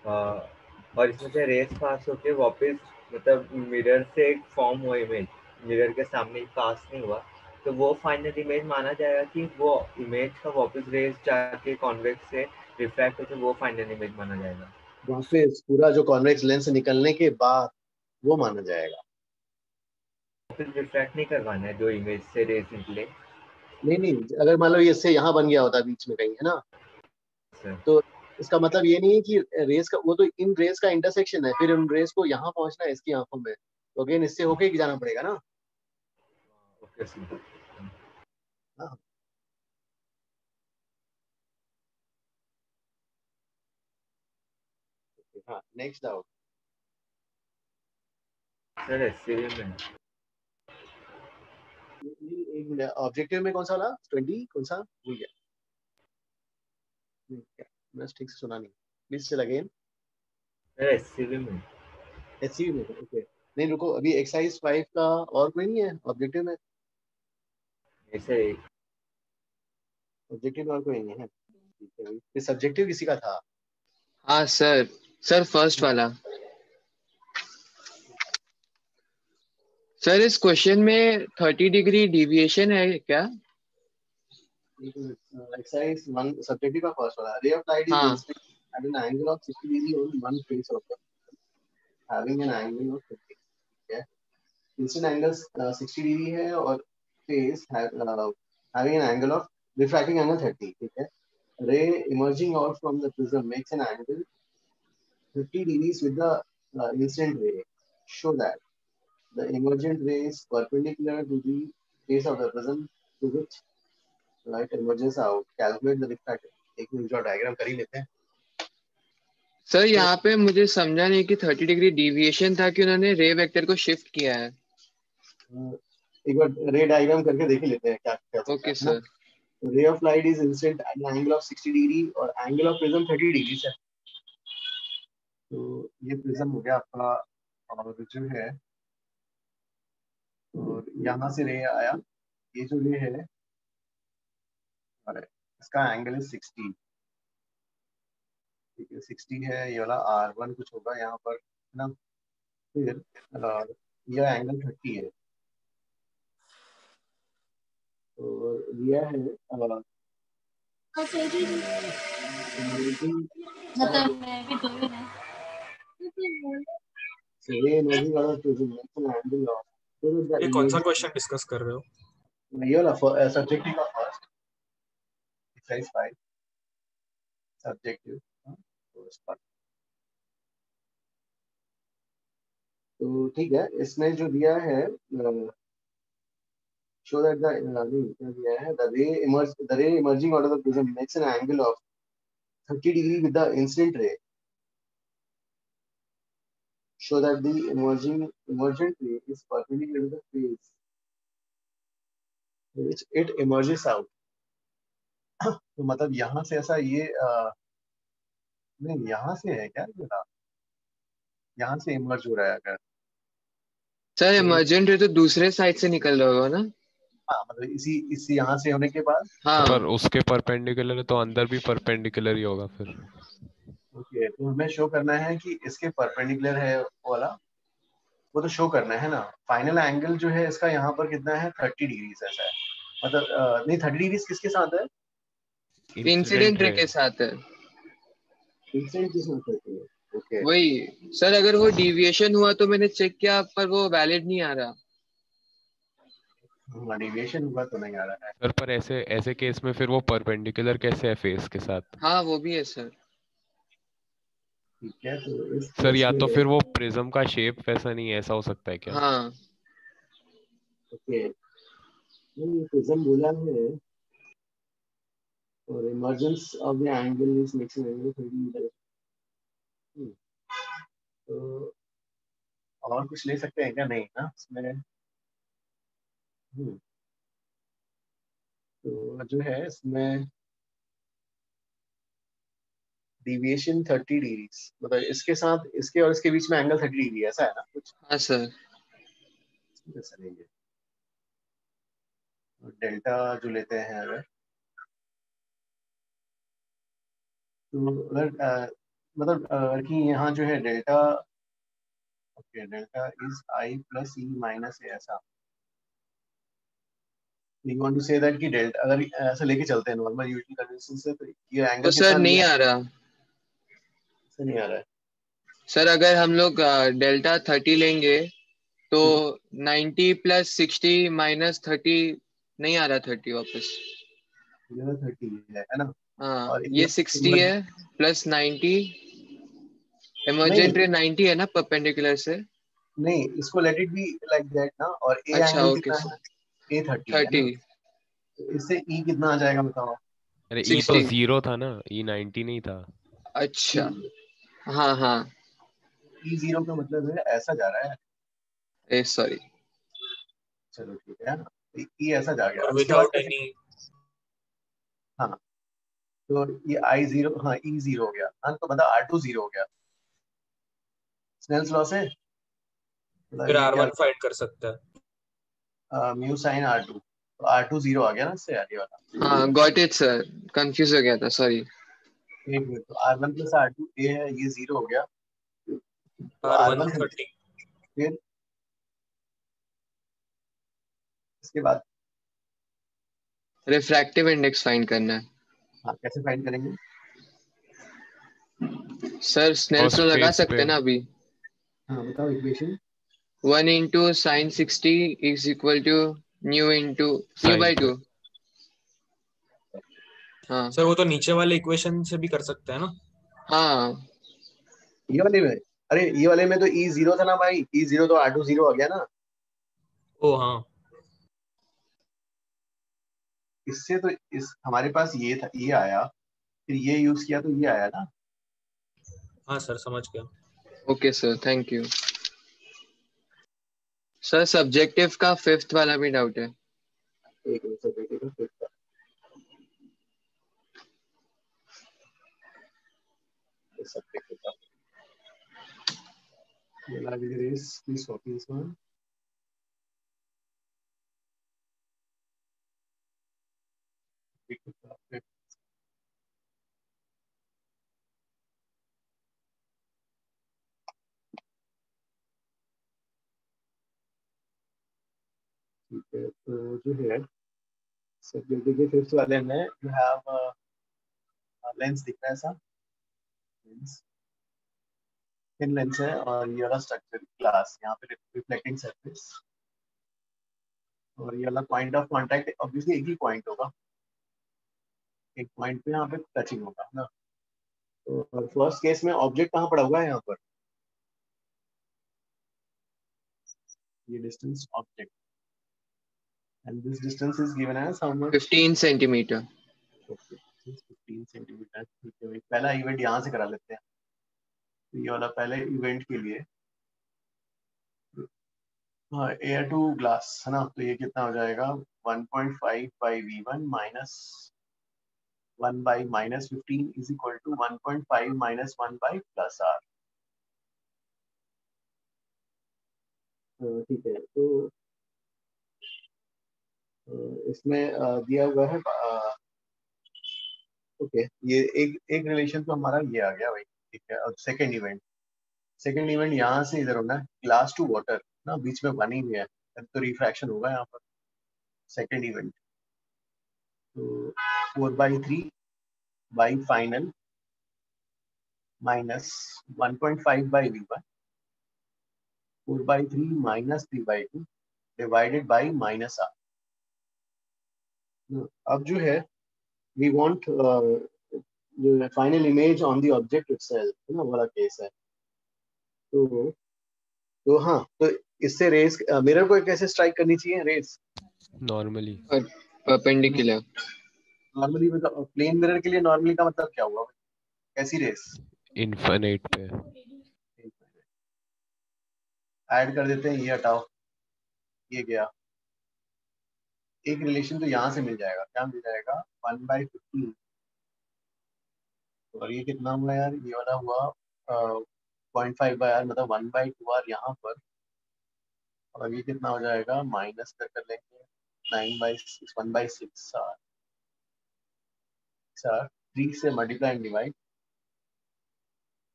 और इसमें से रेस पास होके वापस मतलब मिरर से एक फॉर्म हुआ इमेज मिरर के सामने पास नहीं हुआ, तो वो फाइनल इमेज माना जाएगा कि वो इमेज का वापस रेस जाके कॉन्वेक्स से रिफ्रैक्ट होकर वो फाइनल इमेज माना जाएगा। वापस पूरा जो कॉन्वेक्स लेंस से निकलने के बाद वो माना जाएगा। वापस रिफ्रैक्ट नहीं करवाना है जो इमेज से रेस निकले। नहीं नहीं, अगर मान लो ये इससे यहाँ बन गया होता बीच में कहीं, है ना, सर तो इसका मतलब ये नहीं है कि रेस का, वो तो इन रेस का इंटरसेक्शन है, फिर उन रेस को यहाँ पहुंचना है इसकी आंखों में, तो अगेन इससे होके ही जाना पड़ेगा ना। Okay sir. हाँ, हाँ नेक्स्ट डाउट। सर एससीवी में एक मिनट, ऑब्जेक्टिव में कौन सा वाला 20 कौन सा भूल गया नहीं, क्या मैं ठीक से सुना नहीं, प्लीज से अगेन। सर एससीवी में एचसीवी में ओके, नहीं रुको, अभी एक्सरसाइज 5 का और कोई नहीं है ऑब्जेक्टिव में? ऐसे ऑब्जेक्टिव में और कोई नहीं है, ठीक है। फिर सब्जेक्टिव किसी का था? हाँ सर, सर फर्स्ट वाला। सर इस क्वेश्चन में 30 डिग्री डिविएशन है क्या? एक्सरसाइज 1 सब्जेक्टिव का फर्स्ट वाला, रे ऑफ लाइट इज हाँ incident at an angle of 60 degree on one face of the having an angle of 50, ठीक है। इंसिडेंट एंगल 60 डिग्री है और face having an angle of refracting angle 30, ठीक है। ray emerging out from the prism makes an angle 50 degrees with the incident ray. Show that the emergent ray is perpendicular to the face of the prism to which light emerges out. Calculate the refractive. एक मिनट जो डायग्राम कर ही लेते हैं। सर, तो यहाँ पे मुझे समझा नहीं कि 30 डिग्री डिविएशन था कि उन्होंने रे वेक्टर को शिफ्ट किया है। एक बार रे डायग्राम करके देख ही लेते हैं क्या क्या चल रहा ओके है ना। Sir. Ray of light is incident at N angle of 60 degree और एंगल ऑफ प्रिज्म 30 डिग्री है। तो ये प्रिज्म हो गया आपका, और जो है, और यहाँ से रे आया, ये जो रे है, और इसका एंगल है 60, ठीक है। 60 है, ये वाला R1 कुछ होगा यहाँ पर, है ना। फिर यह एंगल 30 है, तो दिया है मतलब मैं भी तो ही ना। रे emerging out of prism makes an angle of, so that ये the कौन सा image, क्वेश्चन डिस्कस कर रहे हो? ये वाला सब्जेक्टिव का फर्स्ट, एक्सरसाइज 5 सब्जेक्टिव, तो इस पर, तो ठीक है। इसमें जो दिया है, शो दैट द नहीं क्या दिया है, द रे emerging out of the prism makes an angle of 30 degree with the incident ray. Show that the emergent ray is perpendicular to the face which it emerges out। तो मतलब यहाँ से ऐसा ये नहीं, यहाँ से है क्या ये वाला? यहाँ से इमर्ज हो रहा है अगर, सर, तो इमर्जेंट रे तो दूसरे साइड से निकल रहा होगा ना? हाँ मतलब इसी यहाँ से होने के बाद, हाँ। पर उसके परपेंडिकुलर है तो अंदर भी परपेंडिकुलर ही होगा फिर। ओके, तो हमें शो करना है कि इसके परपेंडिकुलर है वो वाला, वो तो शो करना है ना। फाइनल एंगल जो है इसका यहाँ पर कितना है, 30 डिग्री ऐसा है, मतलब नहीं 30 डिग्री किसके साथ है? इंसिडेंट रे के साथ है। इंसिडेंट के साथ है, ओके। वही सर, अगर वो डिविएशन हुआ तो मैंने चेक किया पर वो वैलिड नहीं आ रहा। डेविएशन हुआ तो नहीं आ रहा है। सर पर ऐसे ऐसे केस में फिर वो परपेंडिकुलर कैसे है फेस के साथ? हाँ, वो भी है सर। ठीक है, तो इस सर केस या तो में, फिर वो प्रिज्म का शेप वैसा नहीं है, ऐसा हो सकता है क्या? हाँ। ओके, नहीं प्रिज्म बोला है, और emergence of the angle is mixing angle 30 degree. तो और कुछ ले सकते हैं क्या? नहीं ना इसमें। तो जो है इसमें डिविएशन 30 डिग्री, मतलब इसके साथ इसके और इसके बीच में एंगल 30 डिग्री, ऐसा है ना कुछ? हाँ सर। ऐसा नहीं है। डेल्टा जो लेते हैं अगर, तो अगर मतलब अगर कि यहाँ जो है delta, okay delta is I plus E minus A, ऐसा you want to say that कि डेल्टा अगर ऐसा लेके चलते हैं नॉर्मल यूजली कन्वेंशन से, तो ये तो एंगल सर कितना नहीं लिया, आ रहा ऐसा नहीं आ रहा है। सर। अगर हम लोग डेल्टा 30 लेंगे तो 90 प्लस 60 माइनस 30 नहीं आ रहा 30 वापस। ये 30 है ना। हाँ और ये 60 है प्लस 90, नहीं इमर्जेंट रे 90 है ना परपेंडिकुलर से। नहीं, इसको let it be like that ना, और ए अच्छा एंगल ओके कितना सर। है, ए 30 है 30 ना, तो इससे ई कितना आ जाएगा बताओ। अरे ई तो 60। 0 था ना, ई 90 नहीं था। अच्छा हाँ हाँ। ई 0 का मतलब है ऐसा जा रहा है, ए सॉरी। चलो ठीक है ना, ई ऐसा जा गया। और अब इसके बाद विदाउट कैसे, एनी। हाँ तो ये आई 0, हाँ ई 0 हो गया, हाँ तो मतलब R2 0 हो गया, स्नेल्स लॉ से मतलब फिर ये क्या, R1 फाइंड कर सकता है। म्यू साइन R2, तो R2 0 आ गया ना इससे आगे वाला। हाँ गॉट इट सर, कंफ्यूज हो गया था सॉरी। एक मिनट, तो R1 प्लस R2 ए है, ये 0 हो गया, तो R1 R1 30। फिर इसके बाद रिफ्रैक्टिव इंडेक्स फाइंड करना है हाँ कैसे फाइंड करेंगे, सर। और स्नेल्स लॉ लगा स्पेस सकते पे हैं ना अभी। हाँ बताओ equation. 1 into sine 60 is equal to mu into mu sine by 2। हाँ सर वो तो नीचे वाले इक्वेशन से भी कर सकते हैं ना। हाँ ये वाले में, अरे ये वाले में तो ई 0 था ना भाई, ई 0 तो R2 0 आ गया ना, ओ हाँ। इससे तो इस हमारे पास ये था, ये आया, फिर ये यूज किया तो ये आया ना। हाँ सर समझ गया। Okay sir thank you. Sir subjective का 5th वाला भी डाउट है। एक मिनट से देखिएगा, फिर सब्जेक्ट होता ये library rays please copy this one. ठीक है, तो जो है सब्जेक्ट देखिए, फिफ्थ वाले में यू हैव लेंस दिख रहा है ऐसा, लेंस थिन लेंस है, और ये वाला स्ट्रक्चर ग्लास, यहाँ पे रिफ्लेक्टिंग सरफेस, और ये वाला पॉइंट ऑफ कांटेक्ट ऑब्वियसली एक ही पॉइंट होगा, एक पॉइंट पे यहाँ पे टचिंग होगा ना। तो फर्स्ट केस में ऑब्जेक्ट कहाँ पड़ा हुआ है, यहाँ पर ये distance object, and this distance is given as how much, 15 centimetre. 15 centimetre. ठीक है भाई, पहला इवेंट यहाँ से करा लेते हैं, तो ये वाला पहले इवेंट के लिए, हाँ एयर टू ग्लास है ना, तो ये कितना हो जाएगा 1.5 by V1 minus 1 by minus 15 is equal to 1.5 minus 1 by plus R। ठीक है, तो इसमें दिया हुआ है, ओके ये एक एक रिलेशन तो हमारा ये आ गया भाई, ठीक है। अब सेकेंड इवेंट यहाँ से इधर होना है, ग्लास टू वाटर ना, बीच में पानी भी है, तो रिफ्रैक्शन होगा यहाँ पर, सेकेंड इवेंट, तो 4/3 by final minus 1.5 by V1, 4/3 minus 3/2 divided by minus R। अब जो है वी वांट जो final image on the object itself है ना, वाला केस है। तो हाँ, तो इससे रेस मिरर को कैसे स्ट्राइक करनी चाहिए रेस, नॉर्मली। परपेंडिकुलर। नॉर्मली मतलब प्लेन मिरर के लिए नॉर्मली का मतलब क्या हुआ, कैसी रेस, इनफिनिट पे। ऐड कर देते हैं, ये हटाओ, ये गया, एक रिलेशन तो यहाँ से मिल जाएगा, क्या मिल जाएगा 1/15, और ये कितना हुआ यार, ये वाला हुआ 0.5/R, मतलब 1/2R यहाँ पर, और ये कितना हो जाएगा माइनस कर लेंगे 9/6 1/6 r 3 से मल्टीप्लाई एंड डिवाइड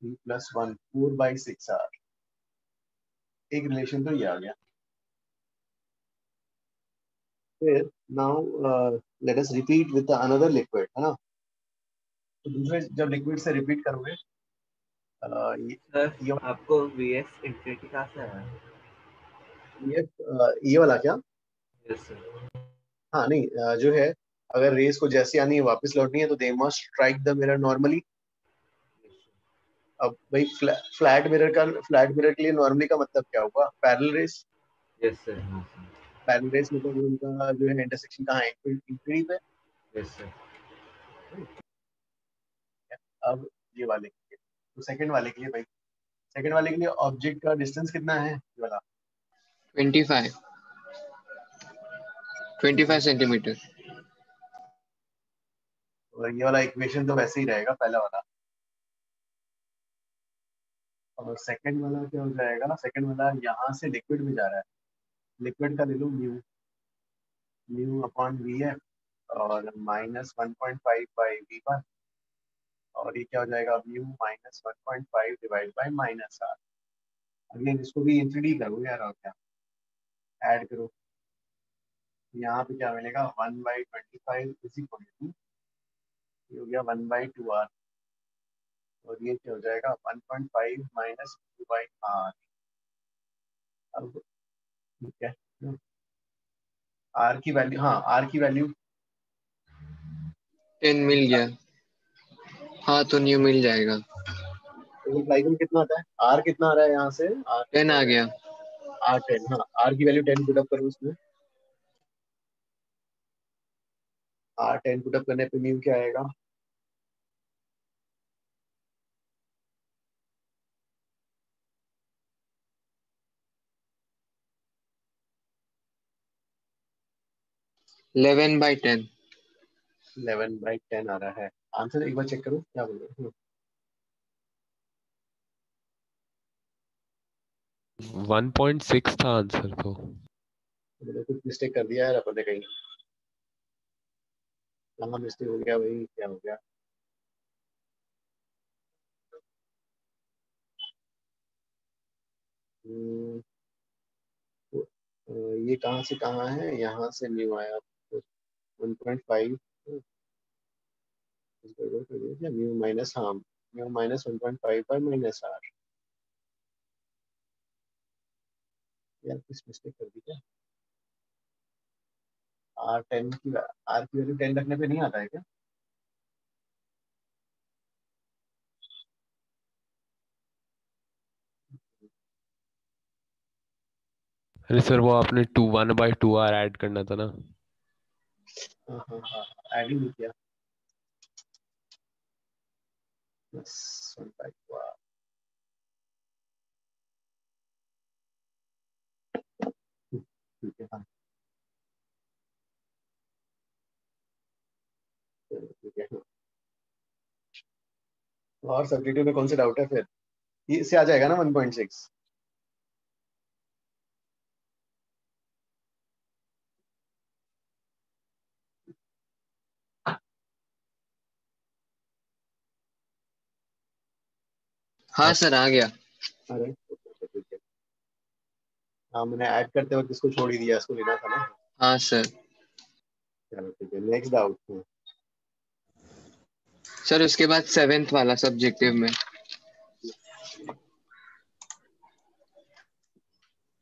3 + 1 4/6 r। एक रिलेशन तो ये आ गया। फिर now let us repeat with another liquid, है ना। तो दूसरे जब लिक्विड से रिपीट करोगे सर आपको Vs इंफिनिटी कहाँ से आया? ये वाला क्या? Yes sir. हाँ नहीं, जो है अगर रेस को जैसे आनी है वापस लौटनी है तो they must strike the mirror normally. अब भाई फ्लैट मिरर के लिए नॉर्मली का मतलब क्या हुआ? Parallel rays. Yes sir. Parallel rays मतलब उनका जो है इंटरसेक्शन कहाँ है? इंफिनिटी पे। Yes sir. अब ये वाले के लिए, तो सेकंड वाले के लिए भाई, सेकंड वाले के लिए ऑब्जेक्ट का डिस्टेंस कितना है ये वाला? 25 सेंटीमीटर। और ये वाला इक्वेशन तो वैसे ही रहेगा पहला वाला। और सेकंड वाला क्या हो जाएगा? सेकंड वाला यहाँ से लिक्विड में जा रहा है, लिक्विड का ले लो म्यू अपॉन वी एफ और -1.5/v1, और ये क्या हो जाएगा? Mu -1.5 divide by -r। Again इसको भी इंफिनिटी करो यार, और क्या ऐड करो। यहाँ पे क्या मिलेगा? 1/25 इज इक्वल टू, ये हो गया 1/2r, और ये क्या हो जाएगा? 1.5 - 2/r। अब ठीक है, आर की वैल्यू, हाँ आर की वैल्यू 10 मिल गया। हाँ तो न्यू मिल जाएगा। में कितना आता है? आर कितना आ रहा है यहाँ से? आर 10 आ गया। आर 10, हाँ आर की वैल्यू 10 पुट अप करो उसमें। आर 10 पुट अप करने पे म्यू क्या आएगा? Eleven by 10। 11/10 आ रहा है। आंसर एक बार चेक करो क्या बोल रहे हो। 1.6 था आंसर तो। मैंने कुछ मिस्टेक कर दिया है अपने कहीं, कहाँ मिस्टेक हो गया भाई? क्या हो गया? हम्म, ये कहाँ से कहाँ है? यहाँ से न्यू आया 1.5 म्यू माइनस, हाँ म्यू -1.5/-r। यार कुछ मिस्टेक कर दी क्या? आर की वैल्यू 10 रखने पे नहीं आता है क्या? अरे सर वो आपने 1/2r ऐड करना था ना। हाँ हाँ हाँ, ऐड ही नहीं किया। बस 1/2r। ठीक है, हाँ ठीक है, हाँ। और सब्जेक्टिव में कौन से डाउट है फिर? ये इससे आ जाएगा ना 1.6? हाँ सर आ गया। अरे ठीक है। हाँ मैंने ऐड करते वक्त इसको छोड़ ही दिया, इसको लेना था ना। हाँ सर। चलो ठीक है, नेक्स्ट डाउट। सर उसके बाद 7th वाला सब्जेक्टिव में।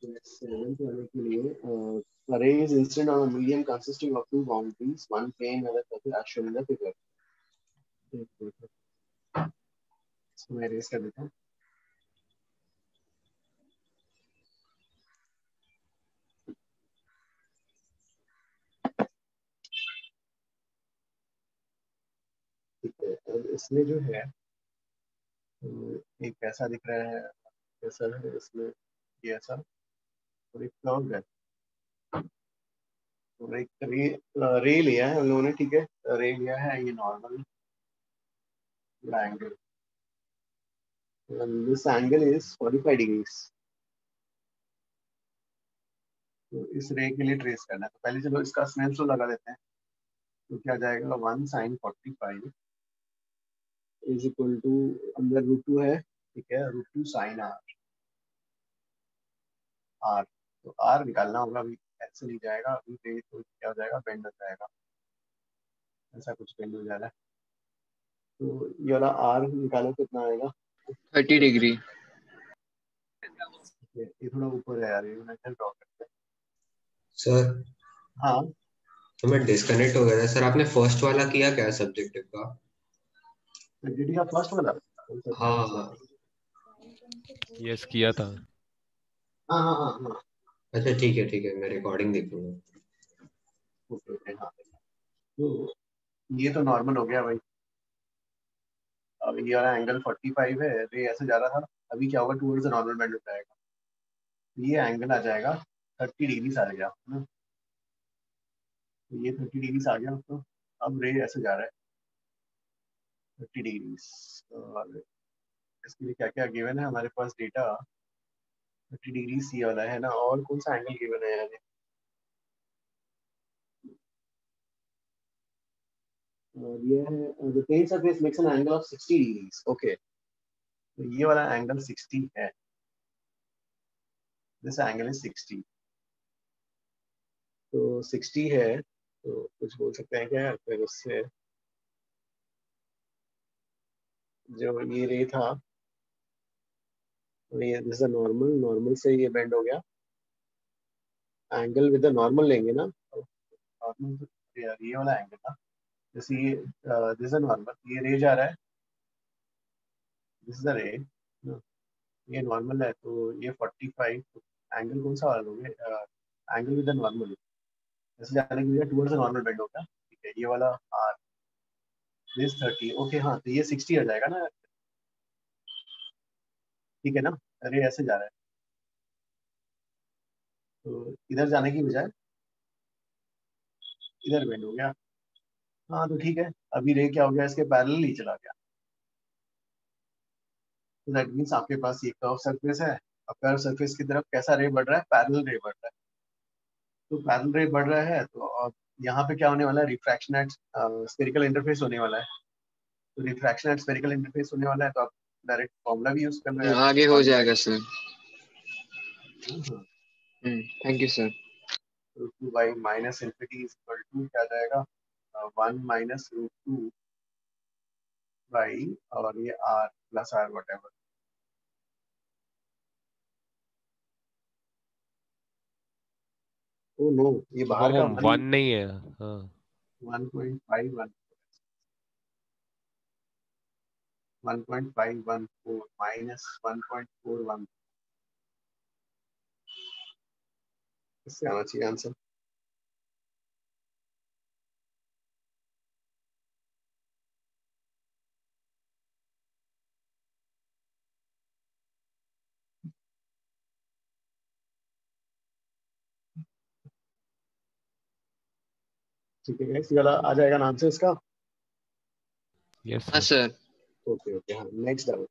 सेवेंथ वाले के लिए array is instead on a medium consisting of two boundaries, one plane and other as shown in the figure। इसको मैं erase कर देता हूँ। ठीक है, अब इसमें जो है एक ऐसा दिख रहा है, ऐसा है इसमें, ये ऐसा, और एक कर्व है, और एक रे लिया है हम लोगों ने। ठीक है, रे लिया है ये normal angle, and this angle is 45 degrees। तो इस रे के लिए ट्रेस करना है। तो पहले चलो इसका स्नेल्स लॉ लगा लेते हैं। तो क्या जाएगा 1 sin 45 इज इक्वल टू अंदर √2 है, ठीक है, √2 sin r। तो r निकालना होगा, अभी ऐसे नहीं जाएगा, अभी रे तो क्या हो जाएगा, बेंड हो जाएगा, ऐसा कुछ बेंड हो जा रहा है। तो ये वाला r निकालो कितना आएगा, 30 डिग्री। ये थोड़ा ऊपर है यार, ये मैं ड्रॉ करते हैं। सर हाँ तो मैं डिस्कनेक्ट हो गया था सर, आपने फर्स्ट वाला किया क्या सब्जेक्टिव का? सब्जेक्टिव का फर्स्ट वाला हाँ यस किया था। हाँ हाँ हाँ हाँ अच्छा ठीक है, मैं रिकॉर्डिंग देखूंगा। ओके हाँ। तो ये तो नॉर्मल हो गया भाई। अब ये वाला एंगल 45 है, रे ऐसे जा रहा था, अभी क्या होगा, टूवर्ड्स द नॉर्मल बेंड हो जाएगा, ये एंगल आ जाएगा 30 डिग्री आ गया ना। तो ये 30 डिग्री आ गया, तो अब रे ऐसे जा रहा है 30 डिग्री। और इसके लिए क्या क्या गिवन है हमारे पास, डेटा 30 डिग्री सी वाला है ना, और कौन सा एंगल गिवन है यार, और ये है the plane surface makes an angle of 60 degrees. Okay, तो ये वाला एंगल 60 है, दिस एंगल इज 60। तो 60 है, तो कुछ बोल सकते हैं क्या फिर उससे, जो ये रे था, तो ये दिस नॉर्मल, नॉर्मल से ये बेंड हो गया, एंगल विद द नॉर्मल लेंगे ना, नॉर्मल यार ये वाला एंगल था, जैसे ये दिस नॉर्मल, ये रे जा रहा है, दिस इज द रे, ये नॉर्मल है, तो ये 45 एंगल कौन सा वाला लोगे, एंगल विद द नॉर्मल, जैसे जाने के लिए टूवर्ड्स द नॉर्मल बेंड होगा, ठीक है, ये वाला आर, दिस 30। ओके हाँ, तो ये 60 आ जाएगा ना, ठीक है ना, रे ऐसे जा रहा है, तो इधर जाने की बजाय इधर बेंड हो गया। हाँ तो ठीक है, अभी रे क्या हो गया, इसके पैरेलल ही चला गया, तो दैट मीन्स आपके पास ये कर्व सरफेस है, और कर्व सरफेस की तरफ कैसा रे बढ़ रहा है, पैरेलल रे बढ़ रहा है। तो पैरेलल रे बढ़ रहा है, तो अब यहाँ पे क्या होने वाला है, रिफ्रैक्शन एट स्फेरिकल इंटरफेस होने वाला है। तो रिफ्रैक्शन एट स्फेरिकल इंटरफेस होने वाला है, तो आप डायरेक्ट फॉर्मूला भी यूज कर रहे हैं। आगे हो जाएगा सर। हाँ, thank you sir. √2 by minus infinity is equal to क्या जाएगा, 1 माइनस √2 बाई, और ये r plus r whatever. Oh no, ये बाहर का वो 1 नहीं है। हाँ 1.514 माइनस 1.41, इससे आना चाहिए आंसर। ठीक है गाइस, ये वाला आ जाएगा ना आंसर इसका। यस हाँ सर। सर। ओके ओके हाँ, नेक्स्ट डाउट।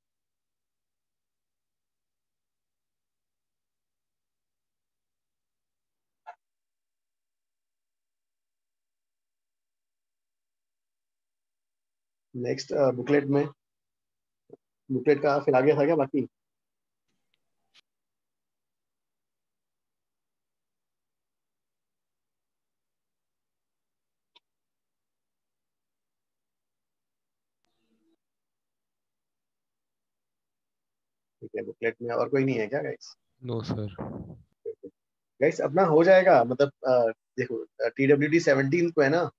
नेक्स्ट बुकलेट में, बुकलेट का फिर आगे था क्या बाकी? ठीक है, बुकलेट में और कोई नहीं है क्या गाइस? No sir. गाइस अपना हो जाएगा, मतलब देखो TWT 17 को है ना,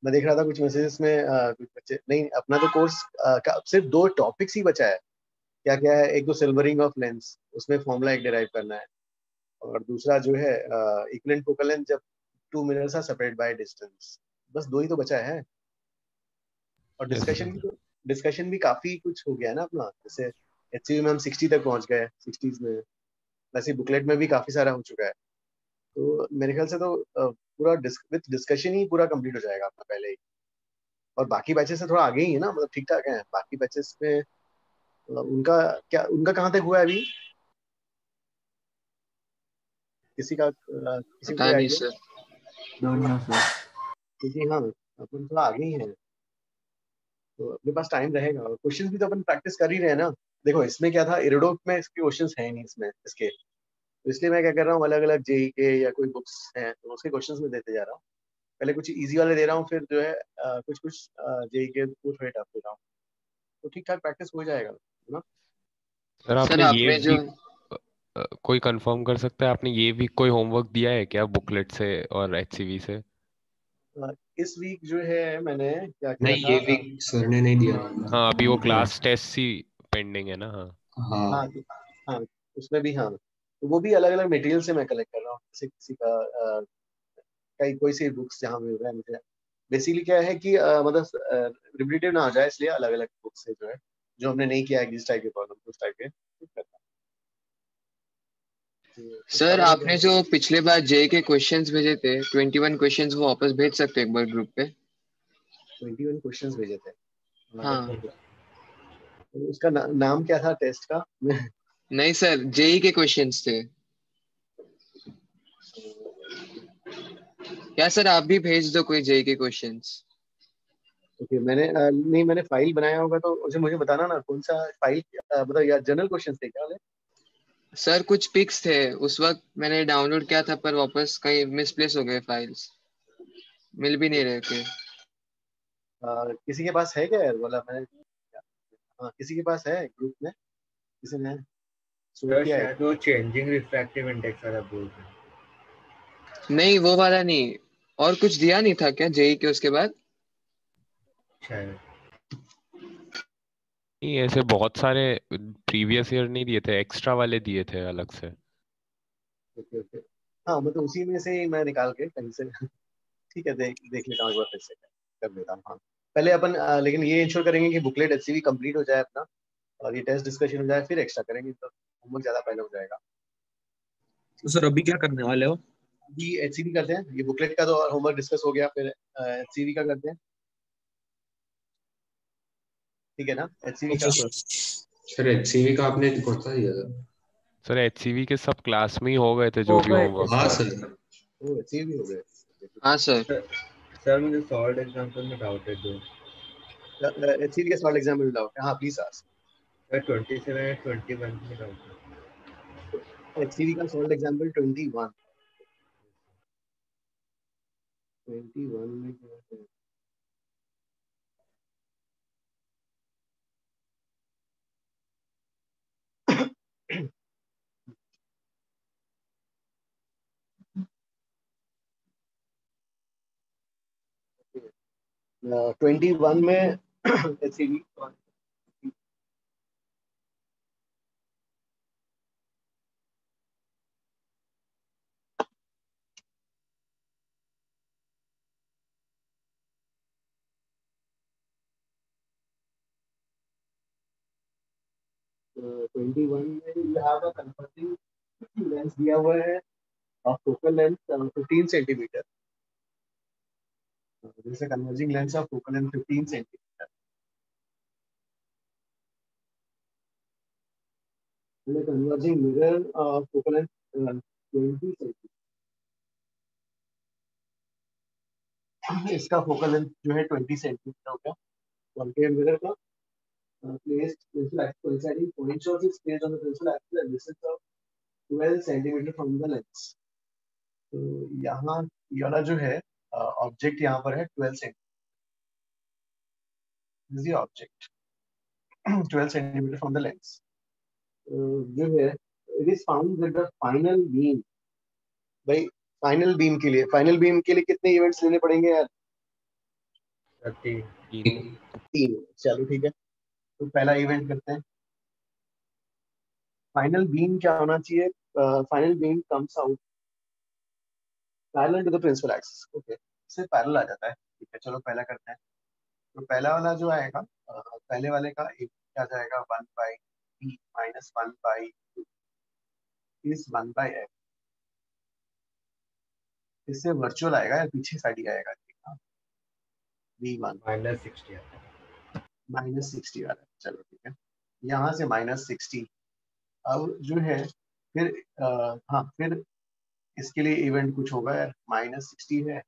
मैं देख रहा था कुछ मैसेजेस में, कुछ बच्चे नहीं, अपना तो कोर्स का सिर्फ 2 टॉपिक्स ही बचा है। क्या क्या है, एक तो सिल्वरिंग ऑफ लेंस, उसमें फॉर्मूला एक डिराइव करना है, और दूसरा जो है इक्विवेलेंट फोकल लेंथ जब 2 mirrors are separated by distance. बस 2 ही तो बचा है। और यस डिस्कशन सर। भी, डिस्कशन भी काफी कुछ हो गया है ना अपना, जैसे HCV में हम 60 तक पहुंच गए, 60s में, वैसे बुकलेट में भी काफी सारा हो चुका है। तो मेरे ख्याल से तो पूरा विद डिस्कशन ही पूरा कंप्लीट हो जाएगा अपना पहले ही। और बाकी बैचेस से थोड़ा आगे ही है ना, मतलब ठीक ठाक है बाकी बैचेस में। उनका क्या, उनका कहाँ तक हुआ है अभी? किसी का किसी पता को नहीं idea? Sir. Don't know sir. क्योंकि हाँ अपन थोड़ा आगे ही है तो अपने पास टाइम रहेगा और क्वेश्चंस भी तो अपन प्रैक्टिस कर ही रहे हैं ना। देखो इसमें क्या था, इरोडोक में इसके क्वेश्चंस है नहीं इसमें इसके, तो इसलिए मैं क्या कर रहा हूँ, अलग अलग जेई के या कोई बुक्स हैं तो उसके क्वेश्चंस में देते जा रहा हूँ। पहले कुछ इजी वाले दे रहा हूँ, फिर जो है कुछ कुछ जेई के वो थोड़े टफ दे रहा हूँ, तो ठीक ठाक प्रैक्टिस हो जाएगा है ना। सर सर आपने ये आपने जो वीक कोई कंफर्म कर सकता है आपने ये वीक कोई होमवर्क दिया है क्या बुकलेट से और एचसीवी से? इस वीक जो है मैंने क्या किया नहीं, था, ये वीक सर ने नहीं दिया। हाँ अभी वो क्लास टेस्ट ही पेंडिंग है ना। हाँ हाँ हाँ हाँ उसमें भी हाँ, तो वो भी अलग अलग मटेरियल से मैं कलेक्ट कर रहा हूँ, जैसे किसी का कई कोई सी बुक्स जहाँ मिल रहा है मुझे। बेसिकली क्या है कि मतलब रिपीटेटिव ना हो जाए, इसलिए अलग अलग बुक्स से जो है जो हमने नहीं किया है किस टाइप के प्रॉब्लम उस टाइप के करना। तो सर सारे लोग आपने जो पिछले बार जे के क्वेश्चंस भेजे थे 21 क्वेश्चंस, वो वापस भेज सकते हैं एक बार ग्रुप पे? 21 क्वेश्चंस भेजे थे। हाँ। तो उसका नाम क्या था टेस्ट का? नहीं सर, जेई के क्वेश्चंस थे क्या सर? आप भी भेज दो कोई जेई के क्वेश्चंस। ओके मैंने नहीं मैंने फाइल बनाया होगा तो उसे मुझे बताना ना कौन सा फाइल, मतलब या जनरल क्वेश्चंस थे क्या वाले? सर कुछ पिक्स थे उस वक्त, मैंने डाउनलोड किया था पर वापस कहीं मिसप्लेस हो गए, फाइल्स मिल भी नहीं रहे थे। किसी के पास है क्या यार वाला? मैं हाँ किसी के पास है ग्रुप में, किसी ने सोच सर किया है? शायद वो चेंजिंग रिफ्रैक्टिव इंडेक्स वाला बोल रहे हैं। नहीं वो वाला नहीं, और कुछ दिया नहीं था क्या जेई के उसके बाद? शायद नहीं ऐसे बहुत सारे प्रीवियस ईयर नहीं दिए थे, एक्स्ट्रा वाले दिए थे अलग से। ओके ओके हाँ मतलब उसी में से ही मैं निकाल के कहीं से ठीक है देख देख लेता हूँ एक बार फिर से कर देता हूँ हाँ। पहले अपन लेकिन ये इंश्योर करेंगे कि बुकलेट एचसीवी कंप्लीट हो जाए अपना, और ये टेस्ट डिस्कशन हो जाए, फिर एक्स्ट्रा करेंगे तो होमवर्क ज्यादा पहले हो जाएगा। तो सर अभी क्या करने वाले हो? अभी एचसीवी करते हैं, ये बुकलेट का तो और होमवर्क डिस्कस हो गया, फिर एचसीवी का करते हैं, ठीक है ना? एचसीवी ओके का सर। सर एचसीवी का आपने कौन सा दिया था? सर एचसीवी के सब क्लास में ही हो गए थे जो हो भी गए थे होमवर्क हाँ था। सर। ओ एचसीवी हो गए। हाँ सर। सर मुझे सॉल्ड एग्जांपल में डाउट है दो। एचसीवी का सॉल्व एग्जाम में डाउट है? हाँ प्लीज आस्क। सर 27 और 21 में डाउट है। एचसीवी का सॉल्व एग्जाम्पल 21 में क्या है? Uh, 21 में एचसीवी ट्वेंटी वन में you have a converging lens दिया हुआ है ऑफ फोकल लेंथ 15 सेंटीमीटर, जैसे converging lens of focal length 15 centimetre, converging mirror of focal length 20 centimetre. इसका फोकल लेंथ जो है 20 सेंटीमीटर हो गया। कॉन्केव मिरर का placed pencil axis coinciding point source is placed on the pencil axis at distance of 12 centimeter from the lens। तो यहाँ ये वाला जो है ऑब्जेक्ट यहाँ पर है 12 centimetre, this is object 12 centimetre from the lens. जो है it is found that the final beam, भाई फाइनल बीम के लिए कितने इवेंट्स लेने पड़ेंगे यार? 30। 3। चलो ठीक है, तो पहला इवेंट करते हैं। फाइनल बीम क्या होना चाहिए? Final beam comes out parallel to the principal axis. Okay इससे पैरेलल आ जाता है, ठीक है चलो पहला करते हैं। तो पहला वाला जो आएगा पहले वाले का एक क्या जाएगा 1 by b minus 1 by is 1 by x, इससे वर्चुअल आएगा या पीछे साइड ही आएगा v1 -60 आता है। -60 वाला, चलो ठीक है यहाँ से -60। अब जो है फिर हाँ फिर इसके लिए इवेंट कुछ होगा यार, -60 है,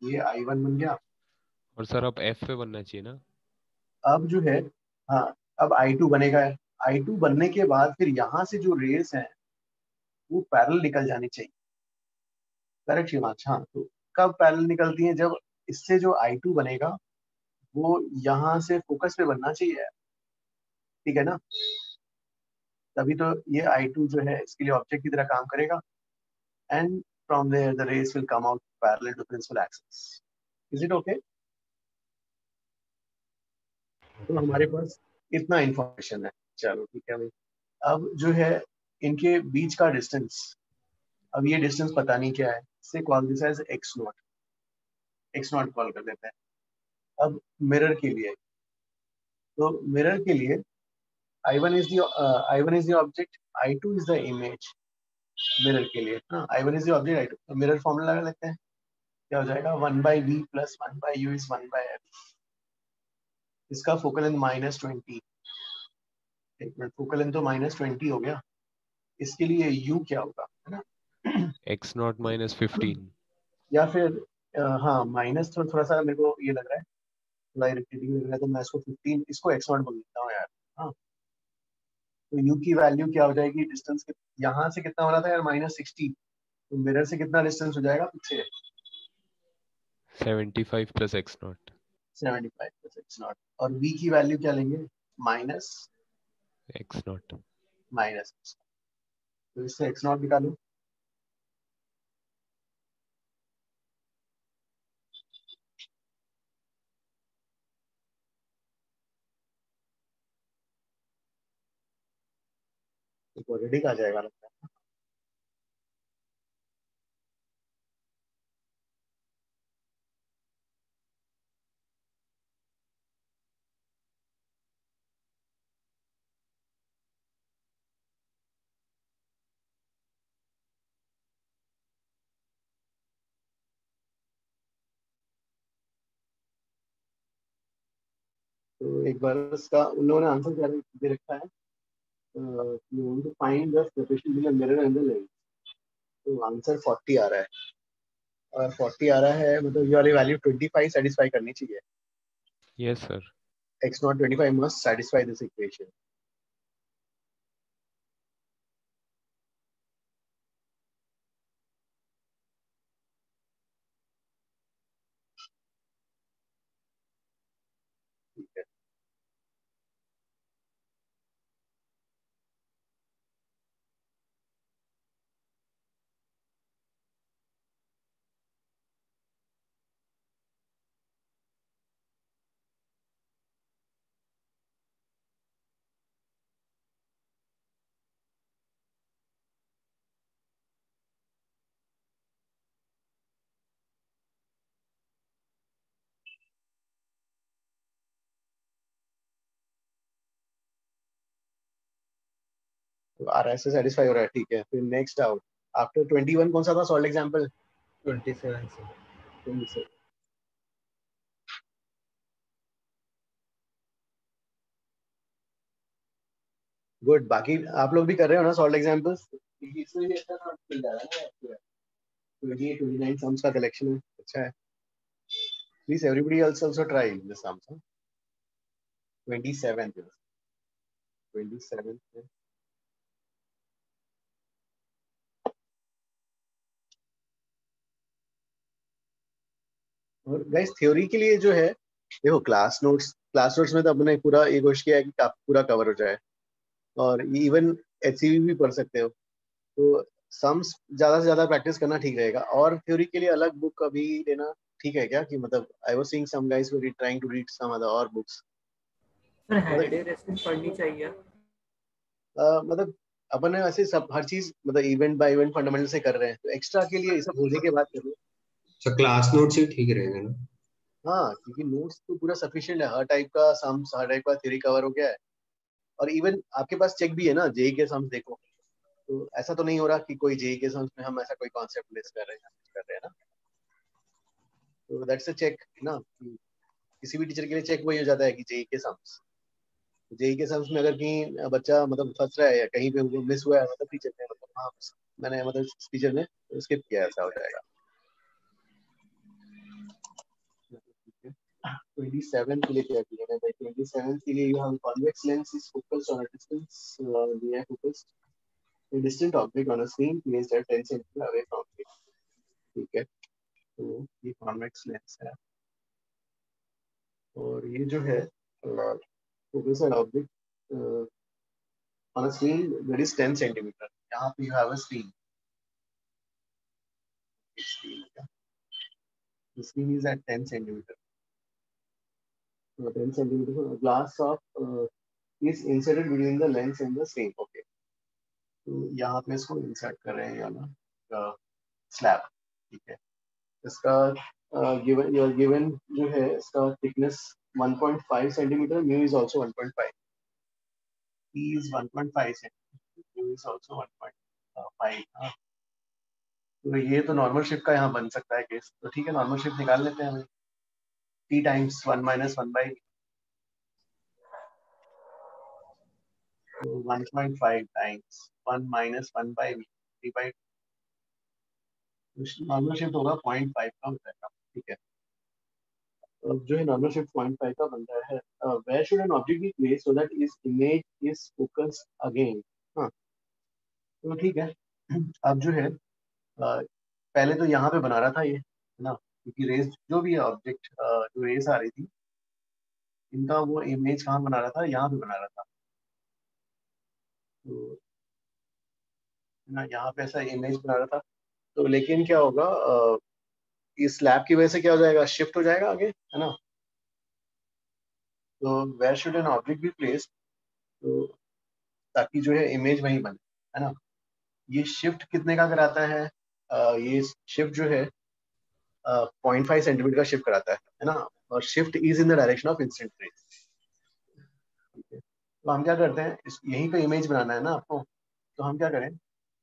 ये I1 बन गया। और सर अब F पे बनना चाहिए ना? अब जो है, हाँ, अब I2 बनेगा यार। I2 बनने के बाद फिर यहाँ से जो रेस हैं वो पैरेलल निकल जानी चाहिए। करेक्ट शिवांश? हाँ, तो कब पैरेलल निकलती हैं? जब इससे जो I2 बनेगा वो यहाँ से फोकस पे बनना चाहिए यार, ठीक है ना? तभी तो ये I2 जो है इसके लिए ऑब्जेक्ट की तरह काम करेगा। And from there the rays will come out parallel to principal axis. Is it okay? तो हमारे पास इतना इंफॉर्मेशन है। चलो ठीक है भाई। अब जो है इनके बीच का डिस्टेंस, अब ये डिस्टेंस पता नहीं क्या है, इसे call this as x0, x0 call कर देते हैं। अब मिरर के लिए, तो मिरर के लिए I1 is the object, I2 is the image। Mirror के लिए हाँ, I1 is the object, I2 तो मिरर फॉर्मूला लगा लेते हैं। क्या हो जाएगा? 1/v + 1/u is 1/f। इसका फोकल लेंथ -20, एक मिनट, फोकल लेंथ तो -20 हो गया। इसके लिए u क्या होगा, है ना? x0 -15। या फिर हाँ, माइनस थोड़ा सा मेरे को ये लग रहा है, थोड़ा इरिटेटिंग लग रहा है, तो मैं इसको 15, इसको x0 बोल देता हूँ यार। हाँ, तो u की वैल्यू क्या हो जाएगी? डिस्टेंस यहाँ से कितना हो रहा था यार? -60। तो मिरर से कितना डिस्टेंस हो जाएगा पीछे? 75 + x0। 75 + x0। और v की वैल्यू क्या लेंगे? Minus x0। माइनस, तो इससे x0 निकालो। क्वाड्रेटिक आ जाएगा लगता है। तो एक बार इसका उन लोगों ने आंसर क्या दे रखा है? you want to find the separation between the mirror and the lens। तो आंसर 40 आ रहा है, और 40 आ रहा है मतलब ये वाली वैल्यू 25 सेटिस्फाई करनी चाहिए। Yes sir. x0 25 must satisfy this equation। ठीक है, तो RS से सेटिस्फाई हो रहा है, ठीक है। फिर नेक्स्ट आउट आफ्टर 21 कौन सा था सॉल्व एग्जांपल? 27 से 27। गुड, बाकी आप लोग भी कर रहे हो ना सॉल्व एग्जांपल्स? इसमें भी अच्छा सा मिल जा रहा है ना, 28 29 सम्स का कलेक्शन है, अच्छा है। Please everybody else also try the sums. 27 है। और गाइस थ्योरी के लिए जो है, देखो क्लास नोट्स में तो अपने पूरा ये कोशिश किया है कि पूरा कवर हो जाए, और इवन HCV भी पढ़ सकते हो। तो सम्स ज्यादा से ज्यादा प्रैक्टिस करना ठीक रहेगा। और थ्योरी के लिए अलग बुक अभी लेना ठीक है क्या? कि मतलब I was seeing some guys were trying to read some other और बुक्स। सर हैलिडे रेसिन पढ़नी चाहिए। मतलब अपन ने वैसे सब हर चीज मतलब इवेंट बाय इवेंट फंडामेंटल से कर रहे हैं, तो एक्स्ट्रा के लिए ये सब होने के बाद करो। तो क्लास नोट्स ही ठीक रहेगा ना? हाँ, क्योंकि नोट्स तो पूरा सफिशिएंट है, हर टाइप का सम्स, हर टाइप का थ्योरी कवर हो गया है। और इवन आपके पास चेक भी है ना, जेई के सम्स देखो, तो ऐसा तो नहीं हो रहा कि कोई जेई के सम्स में हम ऐसा कोई कॉन्सेप्ट मिस कर रहे हैं, ना। तो दैट्स अ चेक ना, कि किसी भी टीचर के लिए चेक वही हो जाता है कि जेई के सम्स, में अगर कहीं बच्चा मतलब फंस रहा है या कहीं पे मिस हुआ है, मतलब टीचर ने मतलब हाँ मैंने मतलब टीचर ने स्किप किया, ऐसा हो जाएगा। 27 के लिए क्या किया है भाई? 27 के लिए you have convex lens is focused on a distance we are focused a distant object on a screen placed at 10 cm away from it। ठीक है, तो ये कॉन्वेक्स लेंस है और ये जो है focused object on a screen that is 10 centimeter। यहाँ पे you have a screen। The screen is at 10 centimeter। So 10 centimeter glass of is inserted between the lens and the screen। Okay, तो यहाँ पे इसको इंसर्ट कर रहे हैं ना स्लैब। ठीक है, इसका गिवन योर गिवन जो है इसका thickness 1.5 centimetre, mu is also 1.5, P is 1.5 centimetre, mu is also 1.5। तो ये तो नॉर्मल शिफ्ट का यहाँ बन सकता है केस, तो ठीक है नॉर्मल शिफ्ट निकाल लेते हैं हम। T times 1 minus 1 by 1.5 times 1 minus 1 by 3 by, normal shift होगा 0.5 का हो जाएगा। ठीक है, जो है नॉर्मल शिफ्ट 0.5 का बनता है। Where should an object be placed so that is image is focused again. हाँ, तो ठीक है। अब जो है पहले तो यहाँ पे बना रहा था ये, है ना, क्योंकि रेस जो भी है ऑब्जेक्ट जो रेस आ रही थी इनका वो इमेज कहाँ बना रहा था, यहाँ पे बना रहा था। तो ना यहाँ पे ऐसा इमेज बना रहा था, तो लेकिन क्या होगा इस स्लैब की वजह से क्या हो जाएगा, शिफ्ट हो जाएगा आगे, है ना। तो where should an object be placed, तो ताकि जो है इमेज वहीं बने, है ना। ये शिफ्ट कितने का कराता है, ये शिफ्ट जो है 0.5 सेंटीमीटर का शिफ्ट कराता है ना, और shift is in the direction of incident raise. तो हम क्या करते हैं, यहीं पे इमेज बनाना है ना आपको, तो हम क्या करें,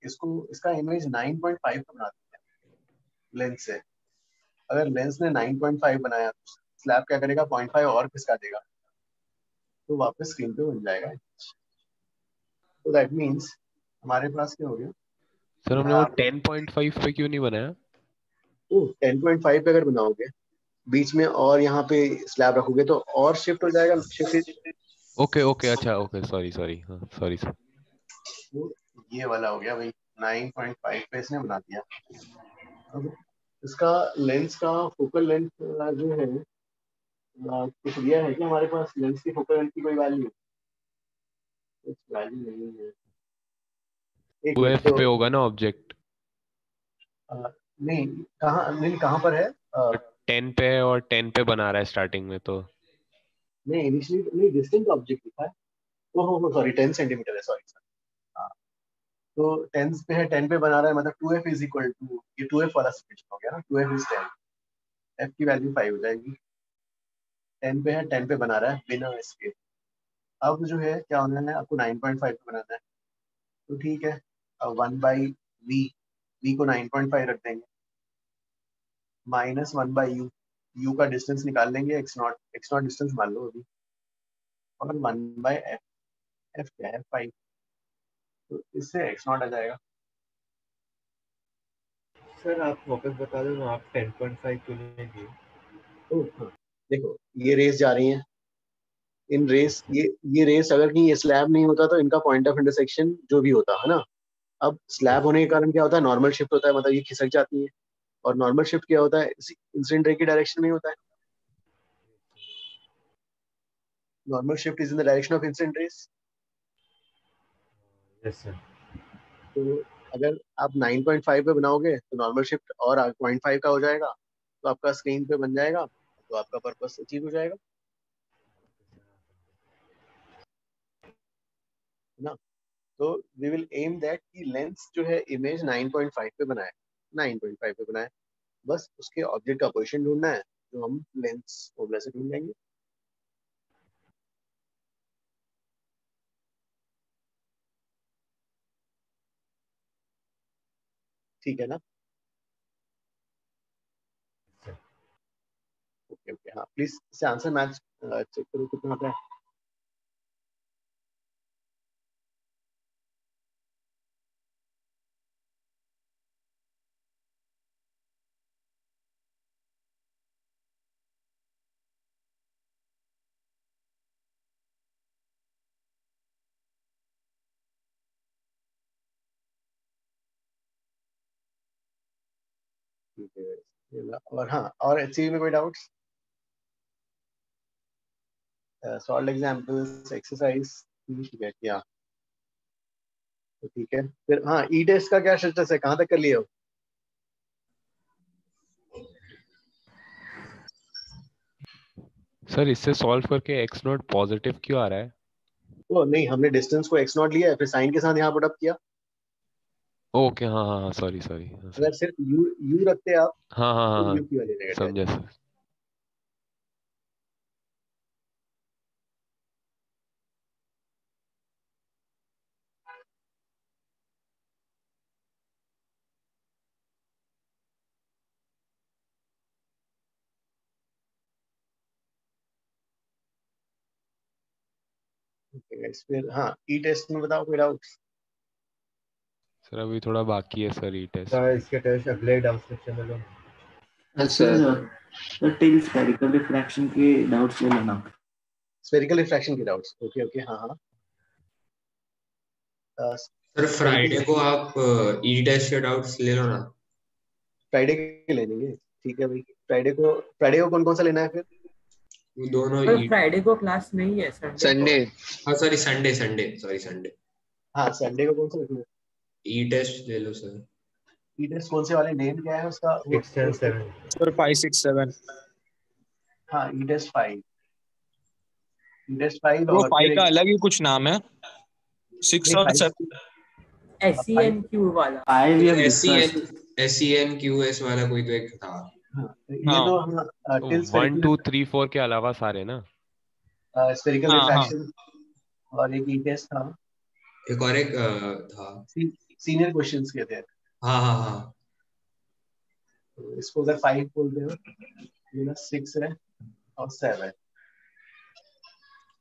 इसका इमेज 9.5 का बना देते हैं लेंस से। अगर लेंस ने 9.5 बनाया तो स्लैब क्या करेगा, 0.5 और खिसका देगा, तो वापस स्क्रीन पे बन जाएगा। तो दैट मीन्स हमारे पास क्या हो गया सर, हमने वो 10.5 पे क्यों नहीं बनाया? 10.5 पे अगर बनाओगे बीच में और यहाँ पे स्लैब रखोगे तो और शिफ्ट हो जाएगा। शिफ्ट ओके ओके, अच्छा ओके, सॉरी सॉरी, हाँ सॉरी सर। तो ये वाला हो गया भाई, 9.5 पे इसने बना दिया। अब इसका लेंस का फोकल लेंथ जो है कुछ दिया है कि हमारे पास लेंस की फोकल लेंथ की कोई वैल्यू, कुछ वैल्यू नहीं है। एक 2f तो पे होगा ना ऑब्जेक्ट? नहीं, कहाँ पर है 10 पे है और 10 पे बना रहा है स्टार्टिंग में, तो नहीं इनिशियली नहीं, डिस्टेंट ऑब्जेक्ट लिखा है। ओहो सॉरी 10 सेंटीमीटर है, सॉरी सर। हाँ, तो 10 पे है, 10 पे बना रहा है, मतलब 2f इज इक्वल टू, ये 2f वाला सिचुएशन हो गया ना, 2f इज 10, f की वैल्यू 5 हो जाएगी। 10 पे है, 10 पे बना रहा है बिना इसके। अब जो है क्या होना है, आपको 9.5 पे बनाना है, तो ठीक है, अब 1 बाई वी को 9.5 रख देंगे, माइनस 1 बाई यू का डिस्टेंस निकाल लेंगे, एक्स नॉट डिस्टेंस मान लो अभी, और 1 बाई एफ क्या है 5, तो इससे एक्स नॉट आ जाएगा। सर आप वापस बता दो ना, आप 10.5 क्यों नहीं दिए? हाँ, देखो ये रेस जा रही है, इन रेस ये रेस अगर कहीं ये स्लैब नहीं होता तो इनका पॉइंट ऑफ इंटरसेक्शन जो भी होता है ना, अब स्लैब होने के कारण क्या होता है, नॉर्मल शिफ्ट होता है, मतलब ये खिसक जाती है, और नॉर्मल शिफ्ट क्या होता है, इंसिडेंट रे की डायरेक्शन में होता है। Normal shift is in the direction of incident rays. Yes sir. तो अगर आप 9.5 पे बनाओगे तो नॉर्मल शिफ्ट और 0.5 का हो जाएगा, तो आपका स्क्रीन पे बन जाएगा, तो आपका पर्पस अचीव हो जाएगा, है ना। तो वी विल एम दैट कि लेंस जो है इमेज 9.5 पे बनाए, 9.5 पे बनाए, बस उसके ऑब्जेक्ट का पोजीशन ढूंढना है, जो हम लेंस फॉर्मूला से ढूंढ लेंगे। ठीक है ना, ओके ओके, हाँ प्लीज इसे आंसर मैच चेक करो कितना आता है। ठीक है। और हाँ, और HCV में कोई डाउट्स? सॉल्व एग्जांपल्स, एक्सरसाइज ठीक है क्या? तो ठीक है फिर। हाँ, ई टेस्ट का क्या स्टेटस है, कहाँ तक कर लिए हो? सर इससे सॉल्व करके x नॉट पॉजिटिव क्यों आ रहा है? ओ नहीं, हमने डिस्टेंस को x0 लिया है, फिर साइन के साथ यहाँ पुट अप किया। ओके हाँ हाँ हाँ सॉरी सॉरी अगर सिर्फ u रखते आप हाँ हाँ हाँ तो हाँ u की वैल्यू नेगेटिव समझा सर। फिर हाँ, ई टेस्ट में बताओ कोई डाउट्स? सर अभी थोड़ा बाकी है सर ई टेस्ट। सर इसके टेस्ट अगले डाउट सेक्शन में लो। अच्छा तो टिल स्फेरिकल रिफ्रैक्शन के डाउट्स ले लेना। स्फेरिकल रिफ्रैक्शन के डाउट्स, ओके ओके, हाँ हाँ। सर फ्राइडे को आप ई टेस्ट के डाउट्स ले लो ना। फ्राइडे के ले लेंगे, ठीक है भाई। फ्राइडे को कौन कौन सा लेना है फिर? वो दोनों पर फ्राइडे को क्लास नहीं है, संडे। हाँ सॉरी संडे संडे। हाँ, संडे को कौन सा रखना है? ई टेस्ट ले लो सर। ई टेस्ट कौन से वाले, नेम क्या है उसका? 6 and 7। सर 5 6 7। हाँ, ई टेस्ट 5, ई टेस्ट 5 वो और 5 फिर का अलग ही कुछ नाम है, 6 और 7। SENQ वाला I we have discussed। SENQS वाला कोई तो एक था। ये तो हम टिल 1 2 3 4 के अलावा सारे ना। स्फेरिकल हाँ हाँ रिफ्रैक्शन और एक ई टेस्ट था, एक और एक था। सीनियर क्वेश्चंस के थे। हाँ हाँ हाँ। तो इसको अगर 5 बोलते हो, ये ना 6 है और 7।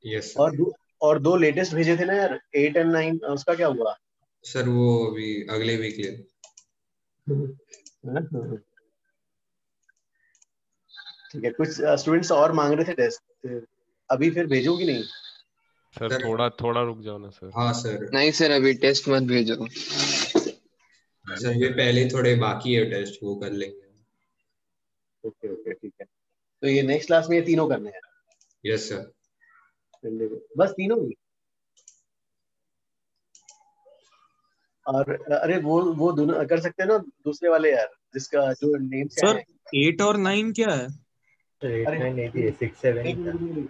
Yes sir. और दो लेटेस्ट भेजे थे ना यार, 8 और 9, उसका क्या हुआ? सर वो अभी अगले वीक ले। ठीक है, कुछ स्टूडेंट्स और मांग रहे थे टेस्ट, अभी फिर भेजो कि नहीं? सर थोड़ा थोड़ा रुक जाओ ना सर। हाँ सर। नहीं सर, अभी टेस्ट मत भेजो। सर ये पहले थोड़े बाकी है टेस्ट, वो कर लेंगे। ओके ओके ठीक है। तो ये नेक्स्ट क्लास में ये तीनों करने हैं? Yes sir. बस तीनों ही? और अरे वो दोनों कर सकते हैं ना, दूसरे वाले यार, जिसका जो नेम क्या सर है? 8 और 9 क्या है? 8 9 नहीं थी, 6 7 एक था। मिनट,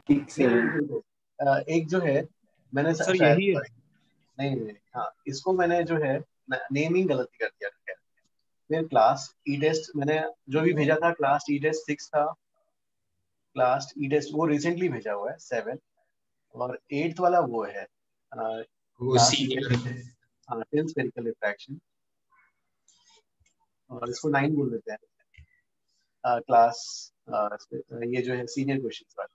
एक जो है मैंने सर शायद, यही है। नहीं, हाँ, इसको मैंने जो है नेमिंग गलती कर दिया, ठीक है। फिर क्लास ई टेस्ट मैंने जो भी भेजा था, क्लास ई टेस्ट 6 था, क्लास ई टेस्ट वो रिसेंटली भेजा हुआ है 7, और 8th वाला वो है वो क्लास ई सीनियर टेस्ट, हाँ, टिल स्फेरिकल रिफ्रैक्शन, और इसको 9 बोल देते हैं। क्लास ये जो है सीनियर क्वेश्चंस वाला।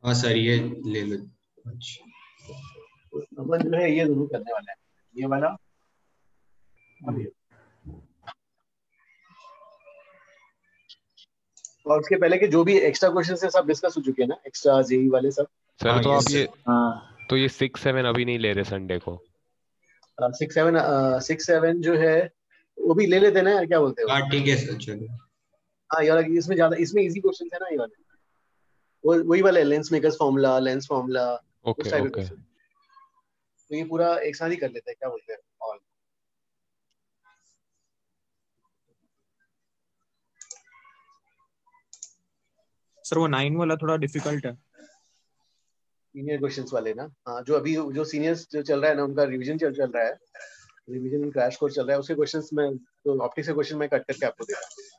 हाँ सर ये ले लो। अच्छा अपन जो है ये जरूर करने वाले हैं, ये वाला और ये। और उसके पहले के जो भी एक्स्ट्रा क्वेश्चन है सब डिस्कस हो चुके हैं ना, एक्स्ट्रा जेई वाले सब। सर हाँ तो यस आप ये हाँ तो ये 6 7 अभी नहीं ले रहे संडे को। 6 7 जो है वो भी ले लेते हैं ना यार, क्या बोलते हो? हाँ ठीक है सर चलो। हाँ यार, इसमें ज्यादा, इसमें इजी क्वेश्चन है ना ये वाले, वही वाले lens makers formula, lens formula, उस ओके टाइप के ओके क्वेश्चन। तो ये पूरा एक साथ ही कर लेते हैं, क्या बोलते हैं? ऑल सर वो 9 वाला थोड़ा डिफिकल्ट है। सीनियर क्वेश्चंस वाले ना, हाँ, जो अभी जो सीनियर्स जो चल रहा है ना, उनका रिवीजन चल रहा है, रिवीजन क्रैश कोर्स चल रहा है, उसके क्वेश्चंस में तो ऑप्टिक्स के क्वेश्चन में कट करके आपको दे रहा हूँ।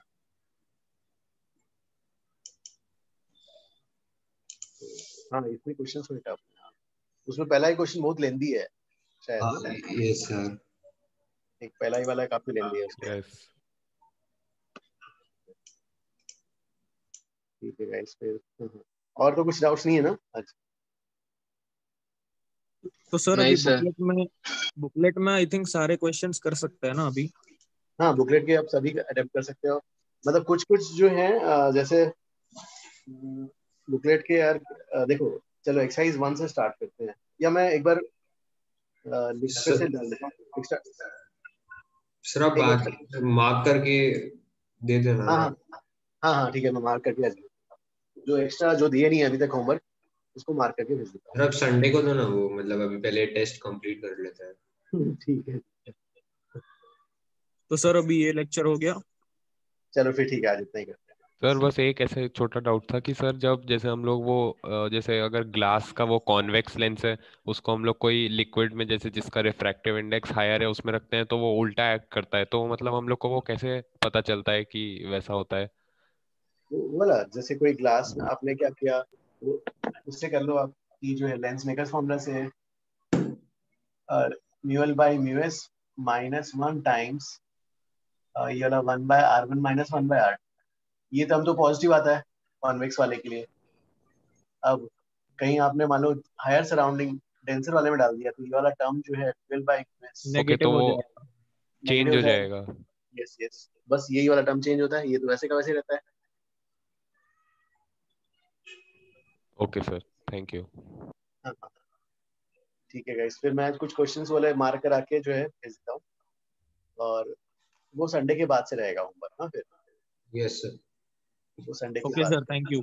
हाँ, इसमें क्वेश्चंस में टफ है। उसमें पहला ही क्वेश्चन बहुत लेंदी है शायद हाँ ना? Yes sir. एक पहला ही वाला काफी लेंदी है उसमें। यस ठीक है गाइस, फिर और तो कुछ डाउट्स नहीं है ना आज? तो सर नहीं अभी सर। बुकलेट में आई थिंक सारे क्वेश्चंस कर सकते हैं ना अभी? हाँ, बुकलेट के आप सभी अडेप्ट कर सकते हो, मतलब कुछ कुछ जो है जैसे बुकलेट के यार, देखो, चलो एक्सरसाइज 1 से स्टार्ट करते हैं, या मैं एक बार लिख फिर से डाल देता हूँ। सर आप एक बात मार्क करके दे देना हाँ ना। हाँ हाँ हाँ ठीक है, मैं मार्क करके भेज दूंगा। जो एक्स्ट्रा जो दिए नहीं है अभी तक होमवर्क, उसको मार्क करके भेज देता सर अब संडे को दो ना वो, मतलब अभी पहले टेस्ट कंप्लीट कर लेते हैं। हूँ। ठीक है, तो सर अभी ये लेक्चर हो गया। चलो फिर ठीक है, आज इतना ही करते हैं। सर बस एक ऐसे छोटा डाउट था कि सर जब जैसे हम लोग वो जैसे अगर ग्लास का वो कॉन्वेक्स लेंस है, उसको हम लोग कोई लिक्विड में जैसे जिसका रिफ्रैक्टिव इंडेक्स हायर है उसमें रखते हैं तो वो उल्टा एक्ट करता है, तो मतलब हम लोग को वो कैसे पता चलता है कि वैसा होता है? बोला जैसे कोई ग्लास में आपने क्या किया, वो उससे कर लो आपकी जो है लेंस मेकर्स फॉर्मूला से, mu L by mu S -1 times ये वाला 1/r1 -1/r। ये टर्म तो पॉजिटिव आता है कॉन्वेक्स वाले के लिए। अब कहीं आपने मान लो हायर सराउंडिंग डेंसर वाले में डाल दिया, तो ये वाला टर्म जो है 12/s ओके, नेगेटिव तो हो वो जाएगा। नेगेटिव चेंज हो हो जाएगा। जाएगा। यस यस, बस यही वाला टर्म चेंज होता है, ये तो वैसे का वैसे रहता है। Okay sir, thank you. हाँ हाँ, ठीक है गाइस, फिर मैं कुछ क्वेश्चंस वाले मार्क करा के जो है भेज देता हूँ, और वो संडे के बाद से रहेगा होमवर्क। हाँ फिर यस सर। वो संडे के ओके बाद। Sir, thank you.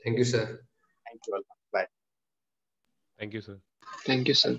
Thank you sir. Thank you, bye. Thank you sir. Thank you sir.